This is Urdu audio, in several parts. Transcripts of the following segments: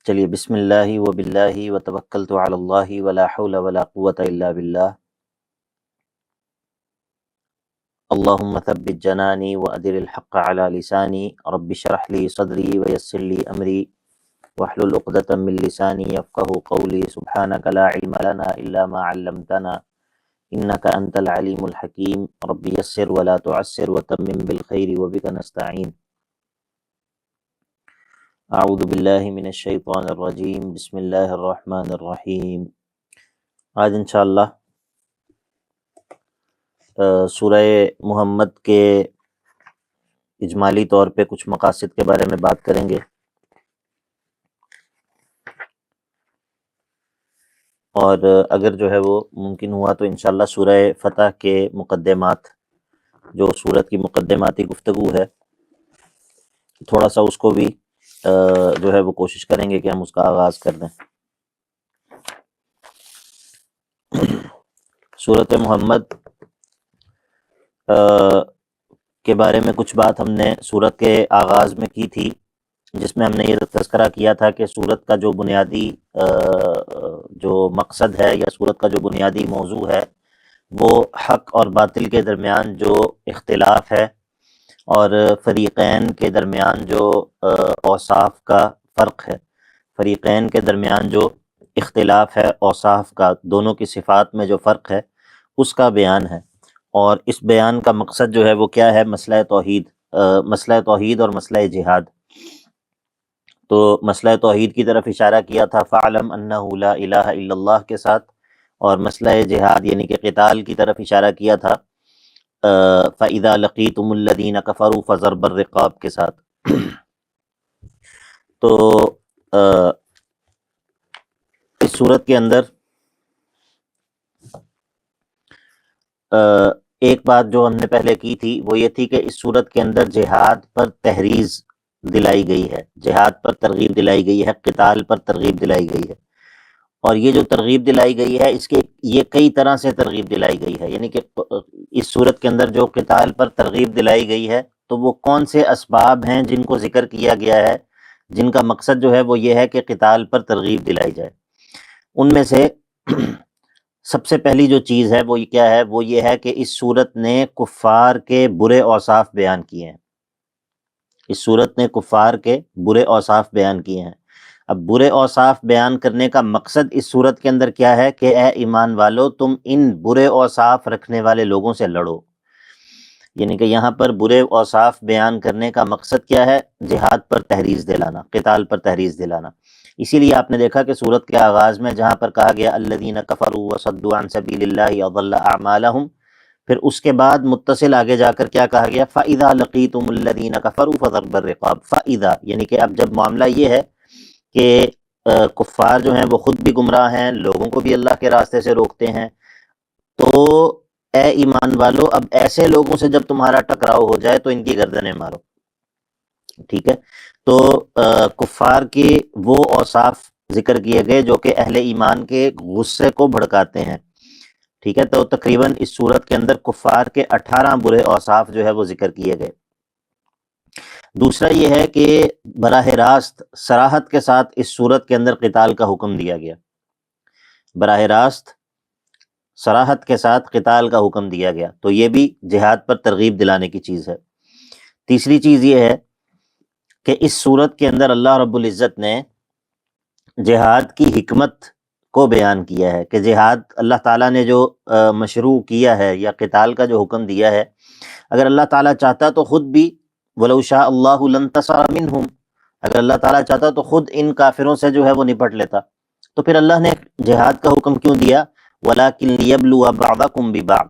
چلیے بسم اللہ و باللہ و توکلت علی اللہ ولا حول ولا قوۃ الا باللہ اللہم ثبت جنانی وادر الحق علی لسانی رب اشرح لی صدری ویسر لی امری واحلل عقدۃ من لسانی یفقہوا قولی سبحانک لا علم لنا الا ما علمتنا انک انت العلیم الحکیم رب یسر ولا تعسر وتمم بالخیر وبک نستعین اعوذ باللہ من الشیطان الرجیم بسم اللہ الرحمن الرحیم۔ آج انشاءاللہ سورہ محمد کے اجمالی طور پہ کچھ مقاصد کے بارے میں بات کریں گے، اور اگر جو ہے وہ ممکن ہوا تو انشاءاللہ سورہ فتح کے مقدمات، جو سورت کی مقدماتی گفتگو ہے، تھوڑا سا اس کو بھی جو ہے وہ کوشش کریں گے کہ ہم اس کا آغاز کر دیں۔ سورت محمد کے بارے میں کچھ بات ہم نے سورت کے آغاز میں کی تھی، جس میں ہم نے یہ تذکرہ کیا تھا کہ سورت کا جو بنیادی جو مقصد ہے یا سورت کا جو بنیادی موضوع ہے وہ حق اور باطل کے درمیان جو اختلاف ہے اور فریقین کے درمیان جو اوصاف کا فرق ہے، فریقین کے درمیان جو اختلاف ہے اوصاف کا، دونوں کی صفات میں جو فرق ہے اس کا بیان ہے۔ اور اس بیان کا مقصد جو ہے وہ کیا ہے؟ مسئلہ توحید اور مسئلہ جہاد۔ تو مسئلہ توحید کی طرف اشارہ کیا تھا فَاعْلَمْ أَنَّهُ لَا إِلَٰهَ إِلَّا اللَّهِ کے ساتھ، اور مسئلہ جہاد یعنی کہ قتال کی طرف اشارہ کیا تھا فَإِذَا لَقِيتُمُ الَّذِينَ كَفَرُوا فَضَرْبَ الرِّقَابِ کے ساتھ۔ تو اس صورت کے اندر ایک بات جو ہم نے پہلے کی تھی وہ یہ تھی کہ اس صورت کے اندر جہاد پر تحریض دلائی گئی ہے، جہاد پر ترغیب دلائی گئی ہے، قتال پر ترغیب دلائی گئی ہے۔ اور یہ جو ترغیب دلائی گئی ہے اس کے یہ کئی طرح سے ترغیب دلائی گئی ہے، یعنی کہ اس صورت کے اندر جو قتال پر ترغیب دلائی گئی ہے تو وہ کون سے اسباب ہیں جن کو ذکر کیا گیا ہے، جن کا مقصد جو ہے وہ یہ ہے کہ قتال پر ترغیب دلائی جائے۔ ان میں سے سب سے پہلی جو چیز ہے وہ کیا ہے؟ وہ یہ ہے کہ اس صورت نے کفار کے برے اوصاف بیان کیے ہیں، اس صورت نے کفار کے برے اوصاف بیان کیے ہیں۔ اب برے اوصاف بیان کرنے کا مقصد اس صورت کے اندر کیا ہے کہ اے ایمان والو تم ان برے اوصاف رکھنے والے لوگوں سے لڑو، یعنی کہ یہاں پر برے اوصاف بیان کرنے کا مقصد کیا ہے؟ جہاد پر تحریض دلانا، قتال پر تحریض دلانا۔ اسی لیے آپ نے دیکھا کہ سورت کے آغاز میں جہاں پر کہا گیا الذین کفروا وصدوا عن سبیل اللہ اضل اعمالهم، پھر اس کے بعد متصل آگے جا کر کیا کہا گیا؟ فَإِذَا لَقِيتُمُ الَّذِينَ كَفَرُوا فَضَرْبَ الرِّقَابِ۔ فَإِذَا یعنی کہ اب جب معاملہ یہ ہے کہ کفار جو ہیں وہ خود بھی گمراہ ہیں، لوگوں کو بھی اللہ کے راستے سے روکتے ہیں، تو اے ایمان والو اب ایسے لوگوں سے جب تمہارا ٹکراؤ ہو جائے تو ان کی گردنیں مارو، ٹھیک ہے؟ تو کفار کے وہ اوصاف ذکر کیے گئے جو کہ اہل ایمان کے غصے کو بھڑکاتے ہیں، ٹھیک ہے؟ تو تقریباً اس صورت کے اندر کفار کے 18 برے اوصاف جو ہے وہ ذکر کیے گئے۔ دوسرا یہ ہے کہ براہ راست صراحت کے ساتھ اس صورت کے اندر قتال کا حکم دیا گیا، براہ راست صراحت کے ساتھ قتال کا حکم دیا گیا، تو یہ بھی جہاد پر ترغیب دلانے کی چیز ہے۔ تیسری چیز یہ ہے کہ اس صورت کے اندر اللہ رب العزت نے جہاد کی حکمت کو بیان کیا ہے کہ جہاد اللہ تعالیٰ نے جو مشروع کیا ہے یا قتال کا جو حکم دیا ہے، اگر اللہ تعالیٰ چاہتا تو خود بھی وَلَوْ شَاءَ اللَّهُ لَانتَصَرَ مِنْهُمْ، اگر اللہ تعالیٰ چاہتا تو خود ان کافروں سے جو ہے وہ نپٹ لیتا، تو پھر اللہ نے جہاد کا حکم کیوں دیا؟ وَلَٰكِن لِيَبْلُوَ بَعْضَكُمْ بِبَعْضٍ،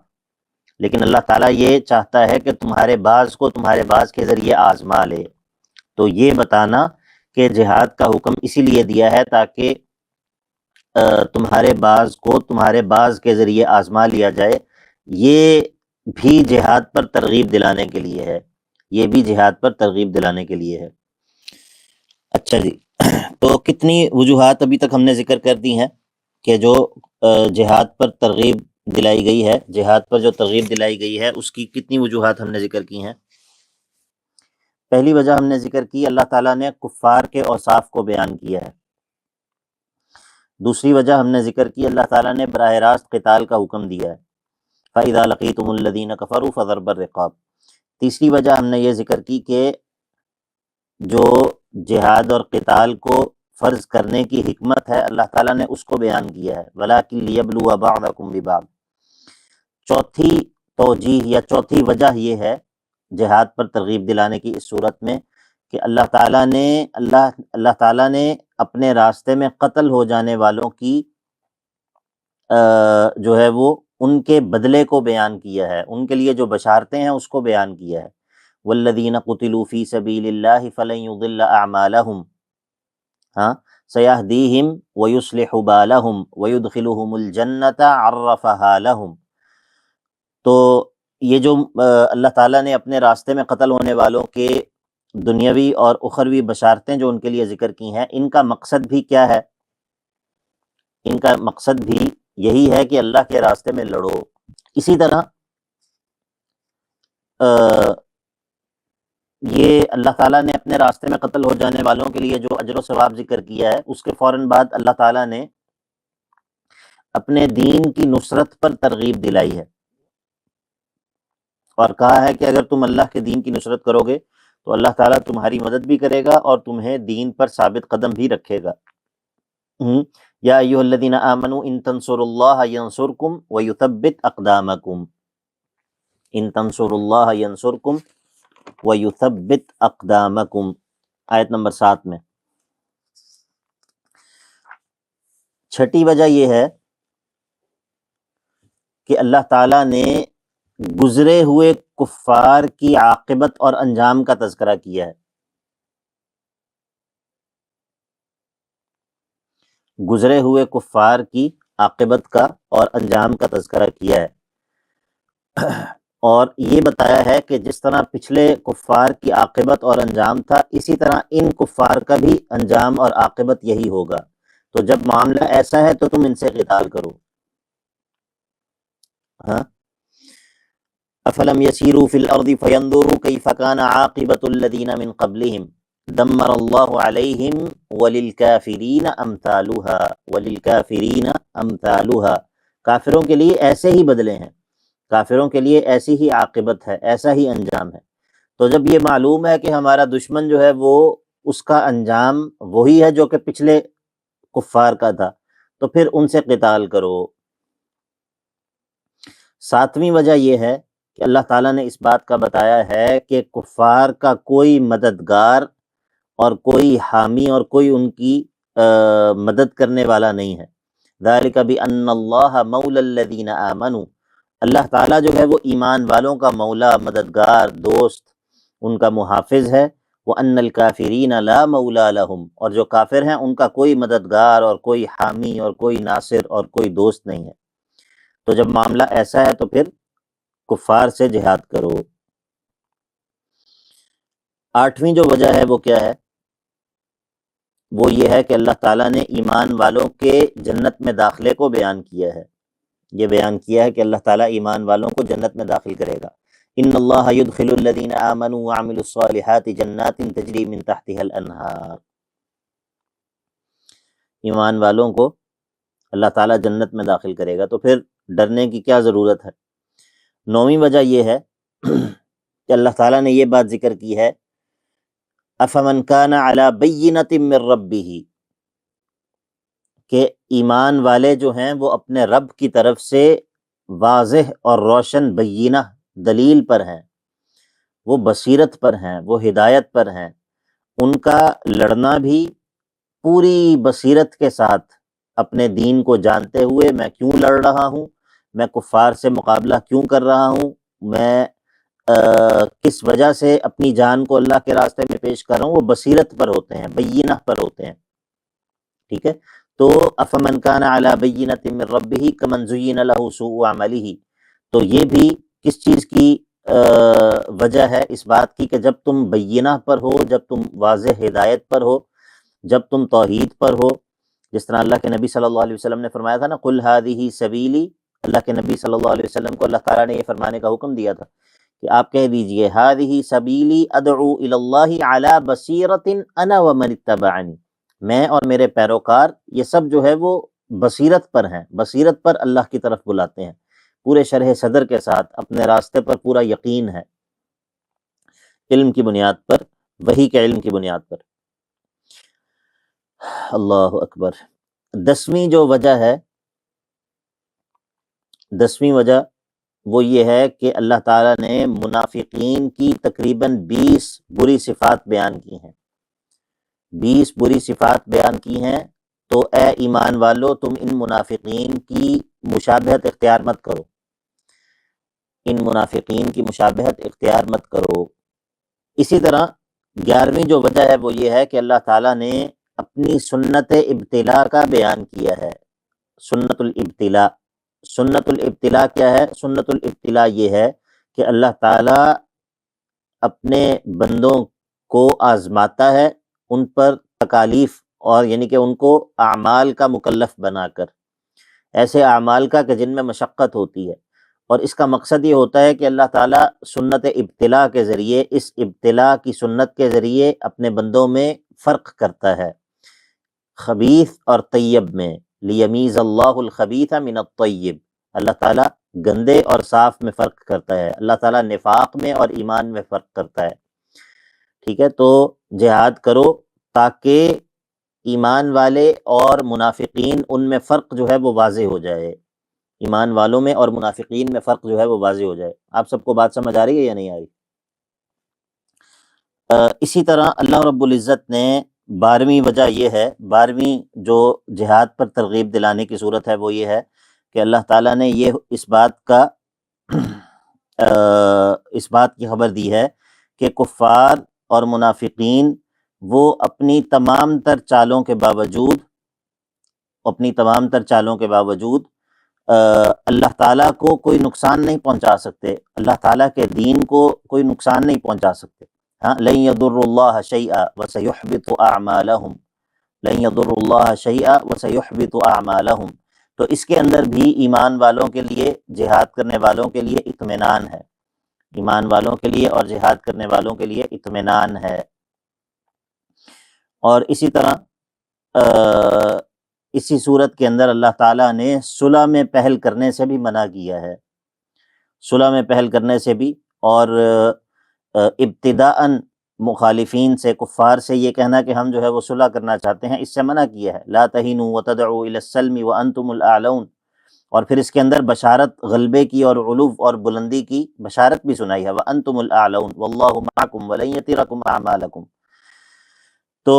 لیکن اللہ تعالیٰ یہ چاہتا ہے کہ تمہارے بعض کو تمہارے بعض کے ذریعے آزما لے۔ تو یہ بتانا کہ جہاد کا حکم اسی لیے دیا ہے تاکہ تمہارے بعض کو تمہارے بعض کے ذریعے آزما لیا جائے، یہ بھی جہاد پر ترغیب دلانے کے لیے ہے، یہ بھی جہاد پر ترغیب دلانے کے لیے ہے۔ اچھا جی، تو کتنی وجوہات ابھی تک ہم نے ذکر کر دی ہیں کہ جو جہاد پر ترغیب دلائی گئی ہے، جہاد پر جو ترغیب دلائی گئی ہے اس کی کتنی وجوہات ہم نے ذکر کی ہیں۔ پہلی وجہ ہم نے ذکر کی، اللہ تعالیٰ نے کفار کے اوصاف کو بیان کیا ہے، دوسری وجہ ہم نے ذکر کی، اللہ تعالیٰ نے براہ راست قتال کا حکم دیا ہے، فَإِذَا لَقِيتُمُ الَّذِينَ كَفَرُوا فَضَرْبَ الرِّقَابِ۔ تیسری وجہ ہم نے یہ ذکر کی کہ جو جہاد اور قتال کو فرض کرنے کی حکمت ہے اللہ تعالیٰ نے اس کو بیان کیا ہے، وَلَٰكِن لِيَبْلُوَ بَعْضَكُم بِبَعْضٍ۔ چوتھی توجیہ یا چوتھی وجہ یہ ہے جہاد پر ترغیب دلانے کی اس صورت میں کہ اللہ تعالیٰ نے اپنے راستے میں قتل ہو جانے والوں کی جو ہے وہ ان کے بدلے کو بیان کیا ہے، ان کے لیے جو بشارتیں ہیں اس کو بیان کیا ہے۔ والذین قتلوا فی سبیل اللہ فلن یضل اعمالہم سیہدیہم ویصلح بالہم ویدخلہم الجنۃ عرفہا لہم۔ تو یہ جو اللہ تعالیٰ نے اپنے راستے میں قتل ہونے والوں کے دنیاوی اور اخروی بشارتیں جو ان کے لیے ذکر کی ہیں، ان کا مقصد بھی کیا ہے؟ ان کا مقصد بھی یہی ہے کہ اللہ کے راستے میں لڑو۔ اسی طرح یہ اللہ تعالیٰ نے اپنے راستے میں قتل ہو جانے والوں کے لیے جو اجر و ثواب ذکر کیا ہے، اس کے فوراً بعد اللہ تعالیٰ نے اپنے دین کی نصرت پر ترغیب دلائی ہے اور کہا ہے کہ اگر تم اللہ کے دین کی نصرت کرو گے تو اللہ تعالیٰ تمہاری مدد بھی کرے گا اور تمہیں دین پر ثابت قدم بھی رکھے گا۔ یا ایھا الذین آمنوا ان تنصروا اللہ ینصرکم ویثبت اقدامکم، ان تنصروا اللہ ینصرکم ویثبت اقدامکم، آیت نمبر 7 میں۔ چھٹی وجہ یہ ہے کہ اللہ تعالیٰ نے گزرے ہوئے کفار کی عاقبت اور انجام کا تذکرہ کیا ہے۔ گزرے ہوئے کفار کی عاقبت کا اور انجام کا تذکرہ کیا ہے، اور یہ بتایا ہے کہ جس طرح پچھلے کفار کی عاقبت اور انجام تھا، اسی طرح ان کفار کا بھی انجام اور عاقبت یہی ہوگا۔ تو جب معاملہ ایسا ہے تو تم ان سے قتال کرو۔ افلم یسیروا فی الارض فینظروا کیف کان عاقبۃ الذین من قبلہم دمر اللہ علیہم وللکافرین امثالها، کافروں کے لیے ایسے ہی بدلے ہیں، کافروں کے لیے ایسی ہی عاقبت ہے، ایسا ہی انجام ہے۔ تو جب یہ معلوم ہے کہ ہمارا دشمن جو ہے وہ اس کا انجام وہی ہے جو کہ پچھلے کفار کا تھا، تو پھر ان سے قتال کرو۔ ساتویں وجہ یہ ہے کہ اللہ تعالیٰ نے اس بات کا بتایا ہے کہ کفار کا کوئی مددگار اور کوئی حامی اور کوئی ان کی مدد کرنے والا نہیں ہے۔ ذالک بأن اللہ مولی الذین آمنوا، اللہ تعالیٰ جو ہے وہ ایمان والوں کا مولا، مددگار، دوست، ان کا محافظ ہے۔ وَأَنَّ الْكَافِرِينَ لَا مَوْلَى لَهُمْ، اور جو کافر ہیں ان کا کوئی مددگار اور کوئی حامی اور کوئی ناصر اور کوئی دوست نہیں ہے۔ تو جب معاملہ ایسا ہے تو پھر کفار سے جہاد کرو۔ آٹھویں جو وجہ ہے وہ کیا ہے؟ وہ یہ ہے کہ اللہ تعالیٰ نے ایمان والوں کے جنت میں داخلے کو بیان کیا ہے۔ یہ بیان کیا ہے کہ اللہ تعالیٰ ایمان والوں کو جنت میں داخل کرے گا۔ ان اللہ يدخل الذین آمنوا وعملوا الصالحات جنات تجری من تحتها الانہار، ایمان والوں کو اللہ تعالیٰ جنت میں داخل کرے گا، تو پھر ڈرنے کی کیا ضرورت ہے؟ نویں وجہ یہ ہے کہ اللہ تعالیٰ نے یہ بات ذکر کی ہے، افمن کان علی بینۃ من ربہ، کہ ایمان والے جو ہیں وہ اپنے رب کی طرف سے واضح اور روشن بینہ دلیل پر ہیں، وہ بصیرت پر ہیں، وہ ہدایت پر ہیں، ان کا لڑنا بھی پوری بصیرت کے ساتھ اپنے دین کو جانتے ہوئے، میں کیوں لڑ رہا ہوں، میں کفار سے مقابلہ کیوں کر رہا ہوں، میں کس وجہ سے اپنی جان کو اللہ کے راستے میں پیش کر رہا ہوں، وہ بصیرت پر ہوتے ہیں، بینہ پر ہوتے ہیں۔ ٹھیک ہے، تو افمن کان علی بینۃ من ربہ کمن زین لہ سوء عملہ، تو یہ بھی کس چیز کی وجہ ہے اس بات کی کہ جب تم بینہ پر ہو، جب تم واضح ہدایت پر ہو، جب تم توحید پر ہو، جس طرح اللہ کے نبی صلی اللہ علیہ وسلم نے فرمایا تھا نا، قل ہذہ سبیلی، اللہ کے نبی صلی اللہ علیہ وسلم کو اللہ تعالیٰ نے یہ فرمانے کا حکم دیا تھا کہ آپ کہہ دیجئے ہذہ سبیلی ادعو الی اللہ علی بصیرۃ انا ومن اتبعنی، میں اور میرے پیروکار یہ سب جو ہے وہ بصیرت پر ہیں، بصیرت پر اللہ کی طرف بلاتے ہیں، پورے شرح صدر کے ساتھ اپنے راستے پر پورا یقین ہے، علم کی بنیاد پر، وحی کے علم کی بنیاد پر۔ اللہ اکبر۔ 10ویں جو وجہ ہے، 10ویں وجہ وہ یہ ہے کہ اللہ تعالیٰ نے منافقین کی تقریباً 20 بری صفات بیان کی ہیں، 20 بری صفات بیان کی ہیں۔ تو اے ایمان والو، تم ان منافقین کی مشابہت اختیار مت کرو، ان منافقین کی مشابہت اختیار مت کرو۔ اسی طرح 11ویں جو وجہ ہے وہ یہ ہے کہ اللہ تعالیٰ نے اپنی سنت ابتلا کا بیان کیا ہے، سنت الابتلاء۔ سنت الابتلاء کیا ہے؟ سنت الابتلاء یہ ہے کہ اللہ تعالیٰ اپنے بندوں کو آزماتا ہے، ان پر تکالیف اور یعنی کہ ان کو اعمال کا مکلف بنا کر، ایسے اعمال کا کہ جن میں مشقت ہوتی ہے، اور اس کا مقصد یہ ہوتا ہے کہ اللہ تعالیٰ سنت ابتلاء کے ذریعے، اس ابتلاء کی سنت کے ذریعے اپنے بندوں میں فرق کرتا ہے، خبیث اور طیب میں، لیمیز اللہ الخبیث من الطیب۔ اللہ تعالیٰ گندے اور صاف میں فرق کرتا ہے، اللہ تعالیٰ نفاق میں اور ایمان میں فرق کرتا ہے۔ ٹھیک ہے، تو جہاد کرو تاکہ ایمان والے اور منافقین، ان میں فرق جو ہے وہ واضح ہو جائے، ایمان والوں میں اور منافقین میں فرق جو ہے وہ واضح ہو جائے۔ آپ سب کو بات سمجھ آ رہی ہے یا نہیں آ رہی؟ اسی طرح اللہ رب العزت نے 12ویں وجہ یہ ہے، 12ویں جو جہاد پر ترغیب دلانے کی صورت ہے وہ یہ ہے کہ اللہ تعالیٰ نے یہ اس بات کی خبر دی ہے کہ کفار اور منافقین وہ اپنی تمام تر چالوں کے باوجود اللہ تعالیٰ کو کوئی نقصان نہیں پہنچا سکتے، اللہ تعالیٰ کے دین کو کوئی نقصان نہیں پہنچا سکتے۔ ہاں، لن يضر اللہ شیئا وسیحبط اعمالہم، لن يضر اللہ شیئا وسیحبط اعمالہم۔ تو اس کے اندر بھی ایمان والوں کے لیے، جہاد کرنے والوں کے لیے اطمینان ہے، ایمان والوں کے لیے اور جہاد کرنے والوں کے لیے اطمینان ہے۔ اور اسی طرح اسی صورت کے اندر اللہ تعالیٰ نے صلح میں پہل کرنے سے بھی منع کیا ہے، صلح میں پہل کرنے سے بھی، اور ابتداءً مخالفین سے، کفار سے یہ کہنا کہ ہم جو ہے وہ صلح کرنا چاہتے ہیں، اس سے منع کیا ہے۔ لا تہینوا وتدعوا الی السلم وانتم الاعلون، اور پھر اس کے اندر بشارت غلبے کی اور علو اور بلندی کی بشارت بھی سنائی ہے، وانتم الاعلون واللہ معکم ولن یترکم اعمالکم۔ تو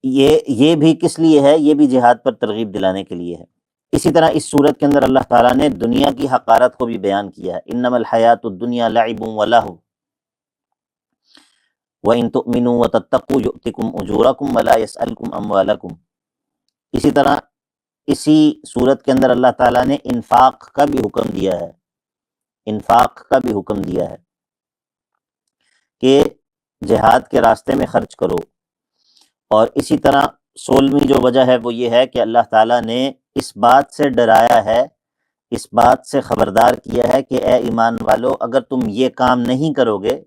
یہ بھی کس لیے ہے؟ یہ بھی جہاد پر ترغیب دلانے کے لیے ہے۔ اسی طرح اس صورت کے اندر اللہ تعالیٰ نے دنیا کی حقارت کو بھی بیان کیا ہے، انما الحیات الدنیا لعب ولہو وَإِن تُؤْمِنُوا وَتَتَّقُوا يُؤْتِكُمْ أُجُورَكُمْ وَلَا يَسْأَلْكُمْ أَمْوَالَكُمْ۔ اسی طرح اسی صورت کے اندر اللہ تعالیٰ نے انفاق کا بھی حکم دیا ہے، انفاق کا بھی حکم دیا ہے کہ جہاد کے راستے میں خرچ کرو۔ اور اسی طرح 16ویں جو وجہ ہے وہ یہ ہے کہ اللہ تعالیٰ نے اس بات سے ڈرایا ہے، اس بات سے خبردار کیا ہے کہ اے ایمان والو، اگر تم یہ کام نہیں کرو گے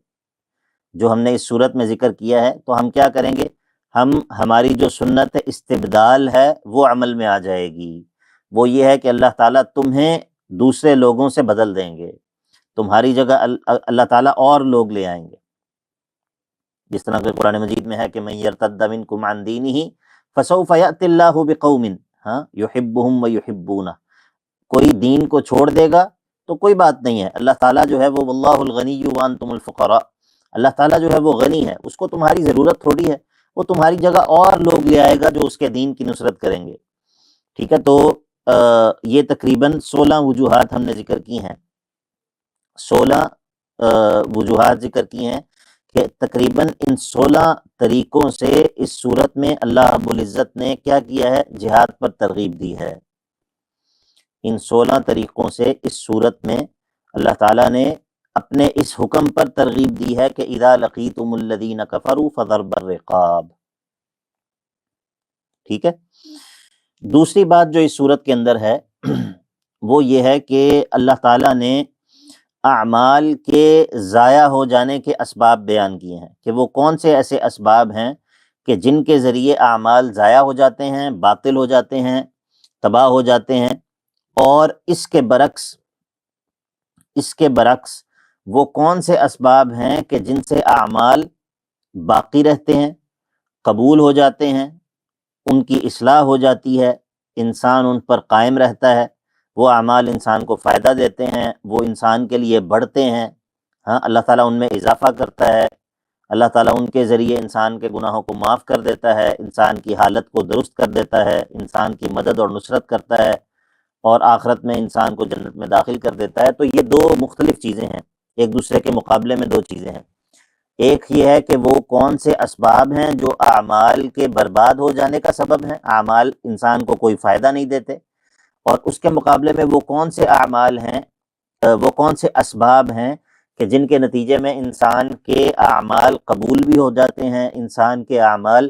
جو ہم نے اس صورت میں ذکر کیا ہے تو ہم کیا کریں گے؟ ہماری جو سنت استبدال ہے وہ عمل میں آ جائے گی۔ وہ یہ ہے کہ اللہ تعالیٰ تمہیں دوسرے لوگوں سے بدل دیں گے، تمہاری جگہ اللہ تعالیٰ اور لوگ لے آئیں گے، جس طرح کہ قرآن مجید میں ہے کہ من یرتد منکم عن دینہ فسوف یأتی اللہ بقوم یحبہم ویحبونہ۔ کوئی دین کو چھوڑ دے گا تو کوئی بات نہیں ہے، اللہ تعالیٰ جو ہے وہ واللہ الغنی وانتم الفقراء، اللہ تعالیٰ جو ہے وہ غنی ہے، اس کو تمہاری ضرورت تھوڑی ہے، وہ تمہاری جگہ اور لوگ لے آئے گا جو اس کے دین کی نصرت کریں گے۔ ٹھیک ہے، تو یہ تقریباً 16 وجوہات ہم نے ذکر کی ہیں، 16 وجوہات ذکر کی ہیں کہ تقریباً ان 16 طریقوں سے اس صورت میں اللہ رب العزت نے کیا کیا ہے؟ جہاد پر ترغیب دی ہے۔ ان 16 طریقوں سے اس صورت میں اللہ تعالیٰ نے اپنے اس حکم پر ترغیب دی ہے کہ اذا لقیتم الذین کفروا فضرب الرقاب۔ ٹھیک ہے، دوسری بات جو اس صورت کے اندر ہے وہ یہ ہے کہ اللہ تعالیٰ نے اعمال کے ضائع ہو جانے کے اسباب بیان کیے ہیں کہ وہ کون سے ایسے اسباب ہیں کہ جن کے ذریعے اعمال ضائع ہو جاتے ہیں، باطل ہو جاتے ہیں، تباہ ہو جاتے ہیں، اور اس کے برعکس وہ کون سے اسباب ہیں کہ جن سے اعمال باقی رہتے ہیں، قبول ہو جاتے ہیں، ان کی اصلاح ہو جاتی ہے، انسان ان پر قائم رہتا ہے، وہ اعمال انسان کو فائدہ دیتے ہیں، وہ انسان کے لیے بڑھتے ہیں، ہاں اللہ تعالیٰ ان میں اضافہ کرتا ہے، اللہ تعالیٰ ان کے ذریعے انسان کے گناہوں کو معاف کر دیتا ہے، انسان کی حالت کو درست کر دیتا ہے، انسان کی مدد اور نصرت کرتا ہے، اور آخرت میں انسان کو جنت میں داخل کر دیتا ہے۔ تو یہ دو مختلف چیزیں ہیں، ایک دوسرے کے مقابلے میں دو چیزیں ہیں۔ ایک یہ ہے کہ وہ کون سے اسباب ہیں جو اعمال کے برباد ہو جانے کا سبب ہیں، اعمال انسان کو کوئی فائدہ نہیں دیتے، اور اس کے مقابلے میں وہ کون سے اعمال ہیں، وہ کون سے اسباب ہیں کہ جن کے نتیجے میں انسان کے اعمال قبول بھی ہو جاتے ہیں، انسان کے اعمال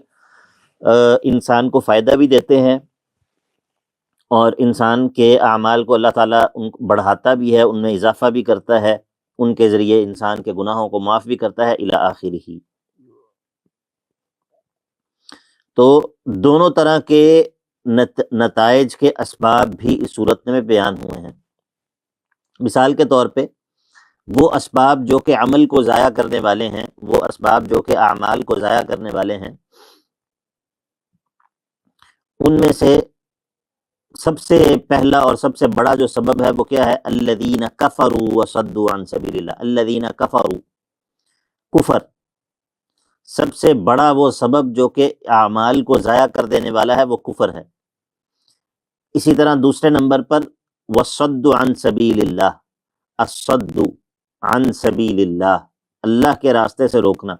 انسان کو فائدہ بھی دیتے ہیں، اور انسان کے اعمال کو اللہ تعالیٰ بڑھاتا بھی ہے، ان میں اضافہ بھی کرتا ہے، ان کے ذریعے انسان کے گناہوں کو معاف بھی کرتا ہے الی آخرہ۔ تو دونوں طرح کے نتائج کے اسباب بھی اس صورت میں بیان ہوئے ہیں۔ مثال کے طور پہ وہ اسباب جو کہ عمل کو ضائع کرنے والے ہیں، وہ اسباب جو کہ اعمال کو ضائع کرنے والے ہیں، ان میں سے سب سے پہلا اور سب سے بڑا جو سبب ہے وہ کیا ہے؟ الذین کفروا وصدوا عن سبیل اللہ۔ الذین کفروا، کفر سب سے بڑا وہ سبب جو کہ اعمال کو ضائع کر دینے والا ہے، وہ کفر ہے۔ اسی طرح دوسرے نمبر پر وصد عن سبیل اللہ، الصد عن سبیل اللہ، اللہ کے راستے سے روکنا،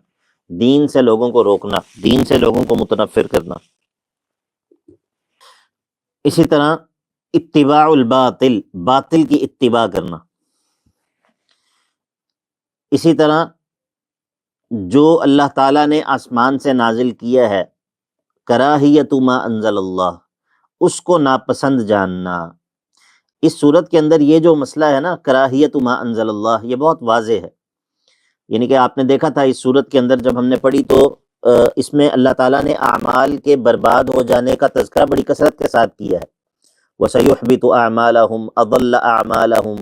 دین سے لوگوں کو روکنا، دین سے لوگوں کو متنفر کرنا۔ اسی طرح اتباع الباطل، باطل کی اتباع کرنا۔ اسی طرح جو اللہ تعالیٰ نے آسمان سے نازل کیا ہے، کراہیت ما انزل اللہ، اس کو ناپسند جاننا۔ اس صورت کے اندر یہ جو مسئلہ ہے نا، کراہیت ما انزل اللہ، یہ بہت واضح ہے۔ یعنی کہ آپ نے دیکھا تھا اس صورت کے اندر جب ہم نے پڑھی تو اس میں اللہ تعالیٰ نے اعمال کے برباد ہو جانے کا تذکرہ بڑی کثرت کے ساتھ کیا ہے۔ وَسَيُحْبِطُ أَعْمَالَهُمْ أَضَلَّ أَعْمَالَهُمْ،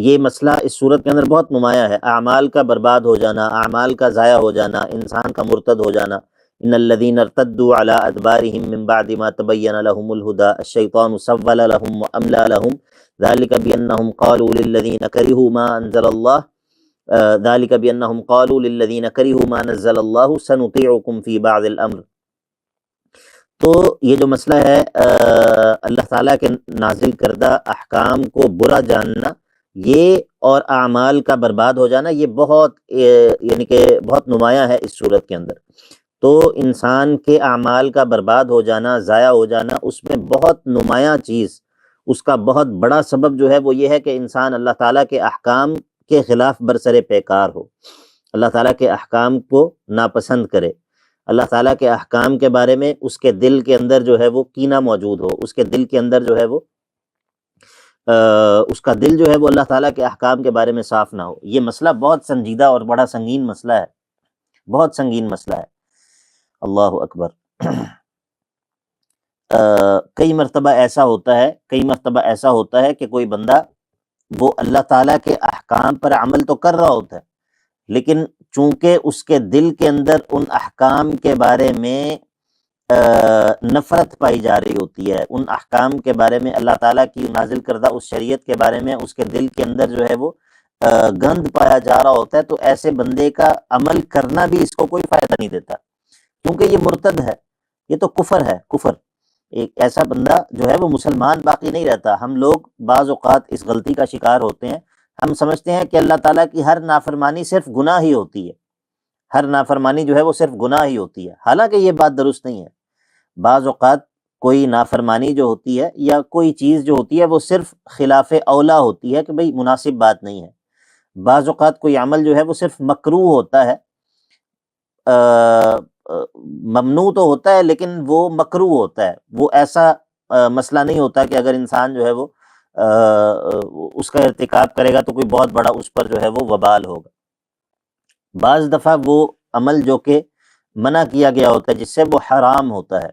یہ مسئلہ اس صورت کے اندر بہت نمایاں ہے، اعمال کا برباد ہو جانا، اعمال کا ضائع ہو جانا، انسان کا مرتد ہو جانا۔ ان الذين ارتدوا على ادبارهم من بعد ما تبين لهم الهدى الشيطان سول لهم واملى لهم ذلك بانهم قالوا للذين كرهوا ما انزل الله ذلك بانهم قالوا للذين كرهوا ما نزل الله سنطيعكم في بعض الامر۔ تو یہ جو مسئلہ ہے اللہ تعالیٰ کے نازل کردہ احکام کو برا جاننا، یہ اور اعمال کا برباد ہو جانا، یہ بہت یعنی کہ بہت نمایاں ہے اس صورت کے اندر۔ تو انسان کے اعمال کا برباد ہو جانا، ضائع ہو جانا، اس میں بہت نمایاں چیز، اس کا بہت بڑا سبب جو ہے وہ یہ ہے کہ انسان اللہ تعالیٰ کے احکام کے خلاف برسر پیکار ہو، اللہ تعالیٰ کے احکام کو ناپسند کرے، اللہ تعالیٰ کے احکام کے بارے میں اس کے دل کے اندر جو ہے وہ کینہ موجود ہو، اس کے دل کے اندر جو ہے وہ اس کا دل جو ہے وہ اللہ تعالیٰ کے احکام کے بارے میں صاف نہ ہو۔ یہ مسئلہ بہت سنجیدہ اور بڑا سنگین مسئلہ ہے، بہت سنگین مسئلہ ہے۔ اللہ اکبر۔ کئی مرتبہ ایسا ہوتا ہے کہ کوئی بندہ وہ اللہ تعالیٰ کے احکام پر عمل تو کر رہا ہوتا ہے، لیکن چونکہ اس کے دل کے اندر ان احکام کے بارے میں نفرت پائی جا رہی ہوتی ہے، ان احکام کے بارے میں، اللہ تعالیٰ کی نازل کردہ اس شریعت کے بارے میں اس کے دل کے اندر جو ہے وہ گند پایا جا رہا ہوتا ہے، تو ایسے بندے کا عمل کرنا بھی اس کو کوئی فائدہ نہیں دیتا، کیونکہ یہ مرتد ہے، یہ تو کفر ہے، کفر۔ ایک ایسا بندہ جو ہے وہ مسلمان باقی نہیں رہتا۔ ہم لوگ بعض اوقات اس غلطی کا شکار ہوتے ہیں، ہم سمجھتے ہیں کہ اللہ تعالیٰ کی ہر نافرمانی صرف گناہ ہی ہوتی ہے، ہر نافرمانی جو ہے وہ صرف گناہ ہی ہوتی ہے، حالانکہ یہ بات درست نہیں ہے۔ بعض اوقات کوئی نافرمانی جو ہوتی ہے یا کوئی چیز جو ہوتی ہے وہ صرف خلاف اولا ہوتی ہے کہ بھئی مناسب بات نہیں ہے۔ بعض اوقات کوئی عمل جو ہے وہ صرف مکروہ ہوتا ہے، ممنوع تو ہوتا ہے لیکن وہ مکروہ ہوتا ہے، وہ ایسا مسئلہ نہیں ہوتا کہ اگر انسان جو ہے وہ اس کا ارتکاب کرے گا تو کوئی بہت بڑا اس پر جو ہے وہ وبال ہوگا۔ بعض دفعہ وہ عمل جو کہ منع کیا گیا ہوتا ہے، جس سے وہ حرام ہوتا ہے،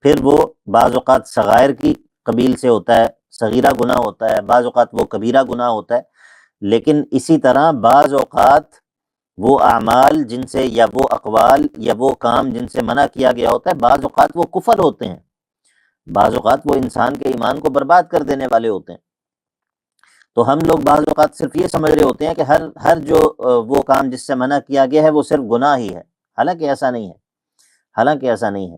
پھر وہ بعض اوقات صغائر کی قبیل سے ہوتا ہے، صغیرہ گناہ ہوتا ہے، بعض اوقات وہ کبیرہ گناہ ہوتا ہے، لیکن اسی طرح بعض اوقات وہ اعمال جن سے یا وہ اقوال یا وہ کام جن سے منع کیا گیا ہوتا ہے، بعض اوقات وہ کفر ہوتے ہیں، بعض اوقات وہ انسان کے ایمان کو برباد کر دینے والے ہوتے ہیں۔ تو ہم لوگ بعض اوقات صرف یہ سمجھ رہے ہوتے ہیں کہ ہر جو وہ کام جس سے منع کیا گیا ہے وہ صرف گناہ ہی ہے، حالانکہ ایسا نہیں ہے، حالانکہ ایسا نہیں ہے۔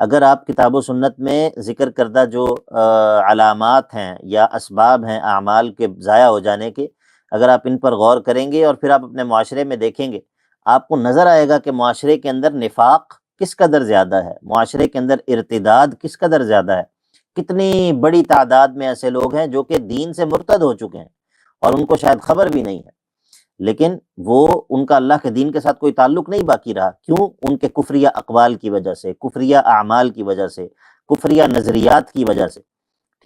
اگر آپ کتاب و سنت میں ذکر کردہ جو علامات ہیں یا اسباب ہیں اعمال کے ضائع ہو جانے کے، اگر آپ ان پر غور کریں گے اور پھر آپ اپنے معاشرے میں دیکھیں گے، آپ کو نظر آئے گا کہ معاشرے کے اندر نفاق کس قدر زیادہ ہے، معاشرے کے اندر ارتداد کس قدر زیادہ ہے، کتنی بڑی تعداد میں ایسے لوگ ہیں جو کہ دین سے مرتد ہو چکے ہیں اور ان کو شاید خبر بھی نہیں ہے، لیکن وہ ان کا اللہ کے دین کے ساتھ کوئی تعلق نہیں باقی رہا۔ کیوں؟ ان کے کفریہ اقوال کی وجہ سے، کفریہ اعمال کی وجہ سے، کفریہ نظریات کی وجہ سے،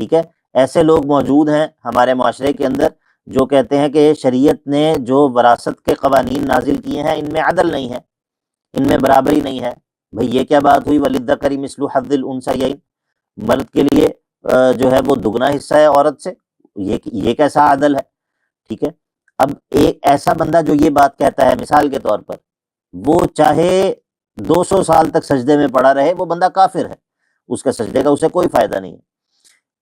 ٹھیک ہے۔ ایسے لوگ موجود ہیں ہمارے معاشرے کے اندر جو کہتے ہیں کہ شریعت نے جو وراثت کے قوانین نازل کیے ہیں ان میں عدل نہیں ہے، ان میں برابری نہیں ہے۔ بھئی یہ کیا بات ہوئی، وَلِلذَّكَرِ مِثْلُ حَظِّ الْأُنثَيَيْنِ، مرد کے لیے جو ہے وہ دگنا حصہ ہے عورت سے، یہ کیسا عدل ہے، ٹھیک ہے۔ اب ایک ایسا بندہ جو یہ بات کہتا ہے مثال کے طور پر، وہ چاہے 200 سال تک سجدے میں پڑا رہے، وہ بندہ کافر ہے، اس کے سجدے کا اسے کوئی فائدہ نہیں ہے۔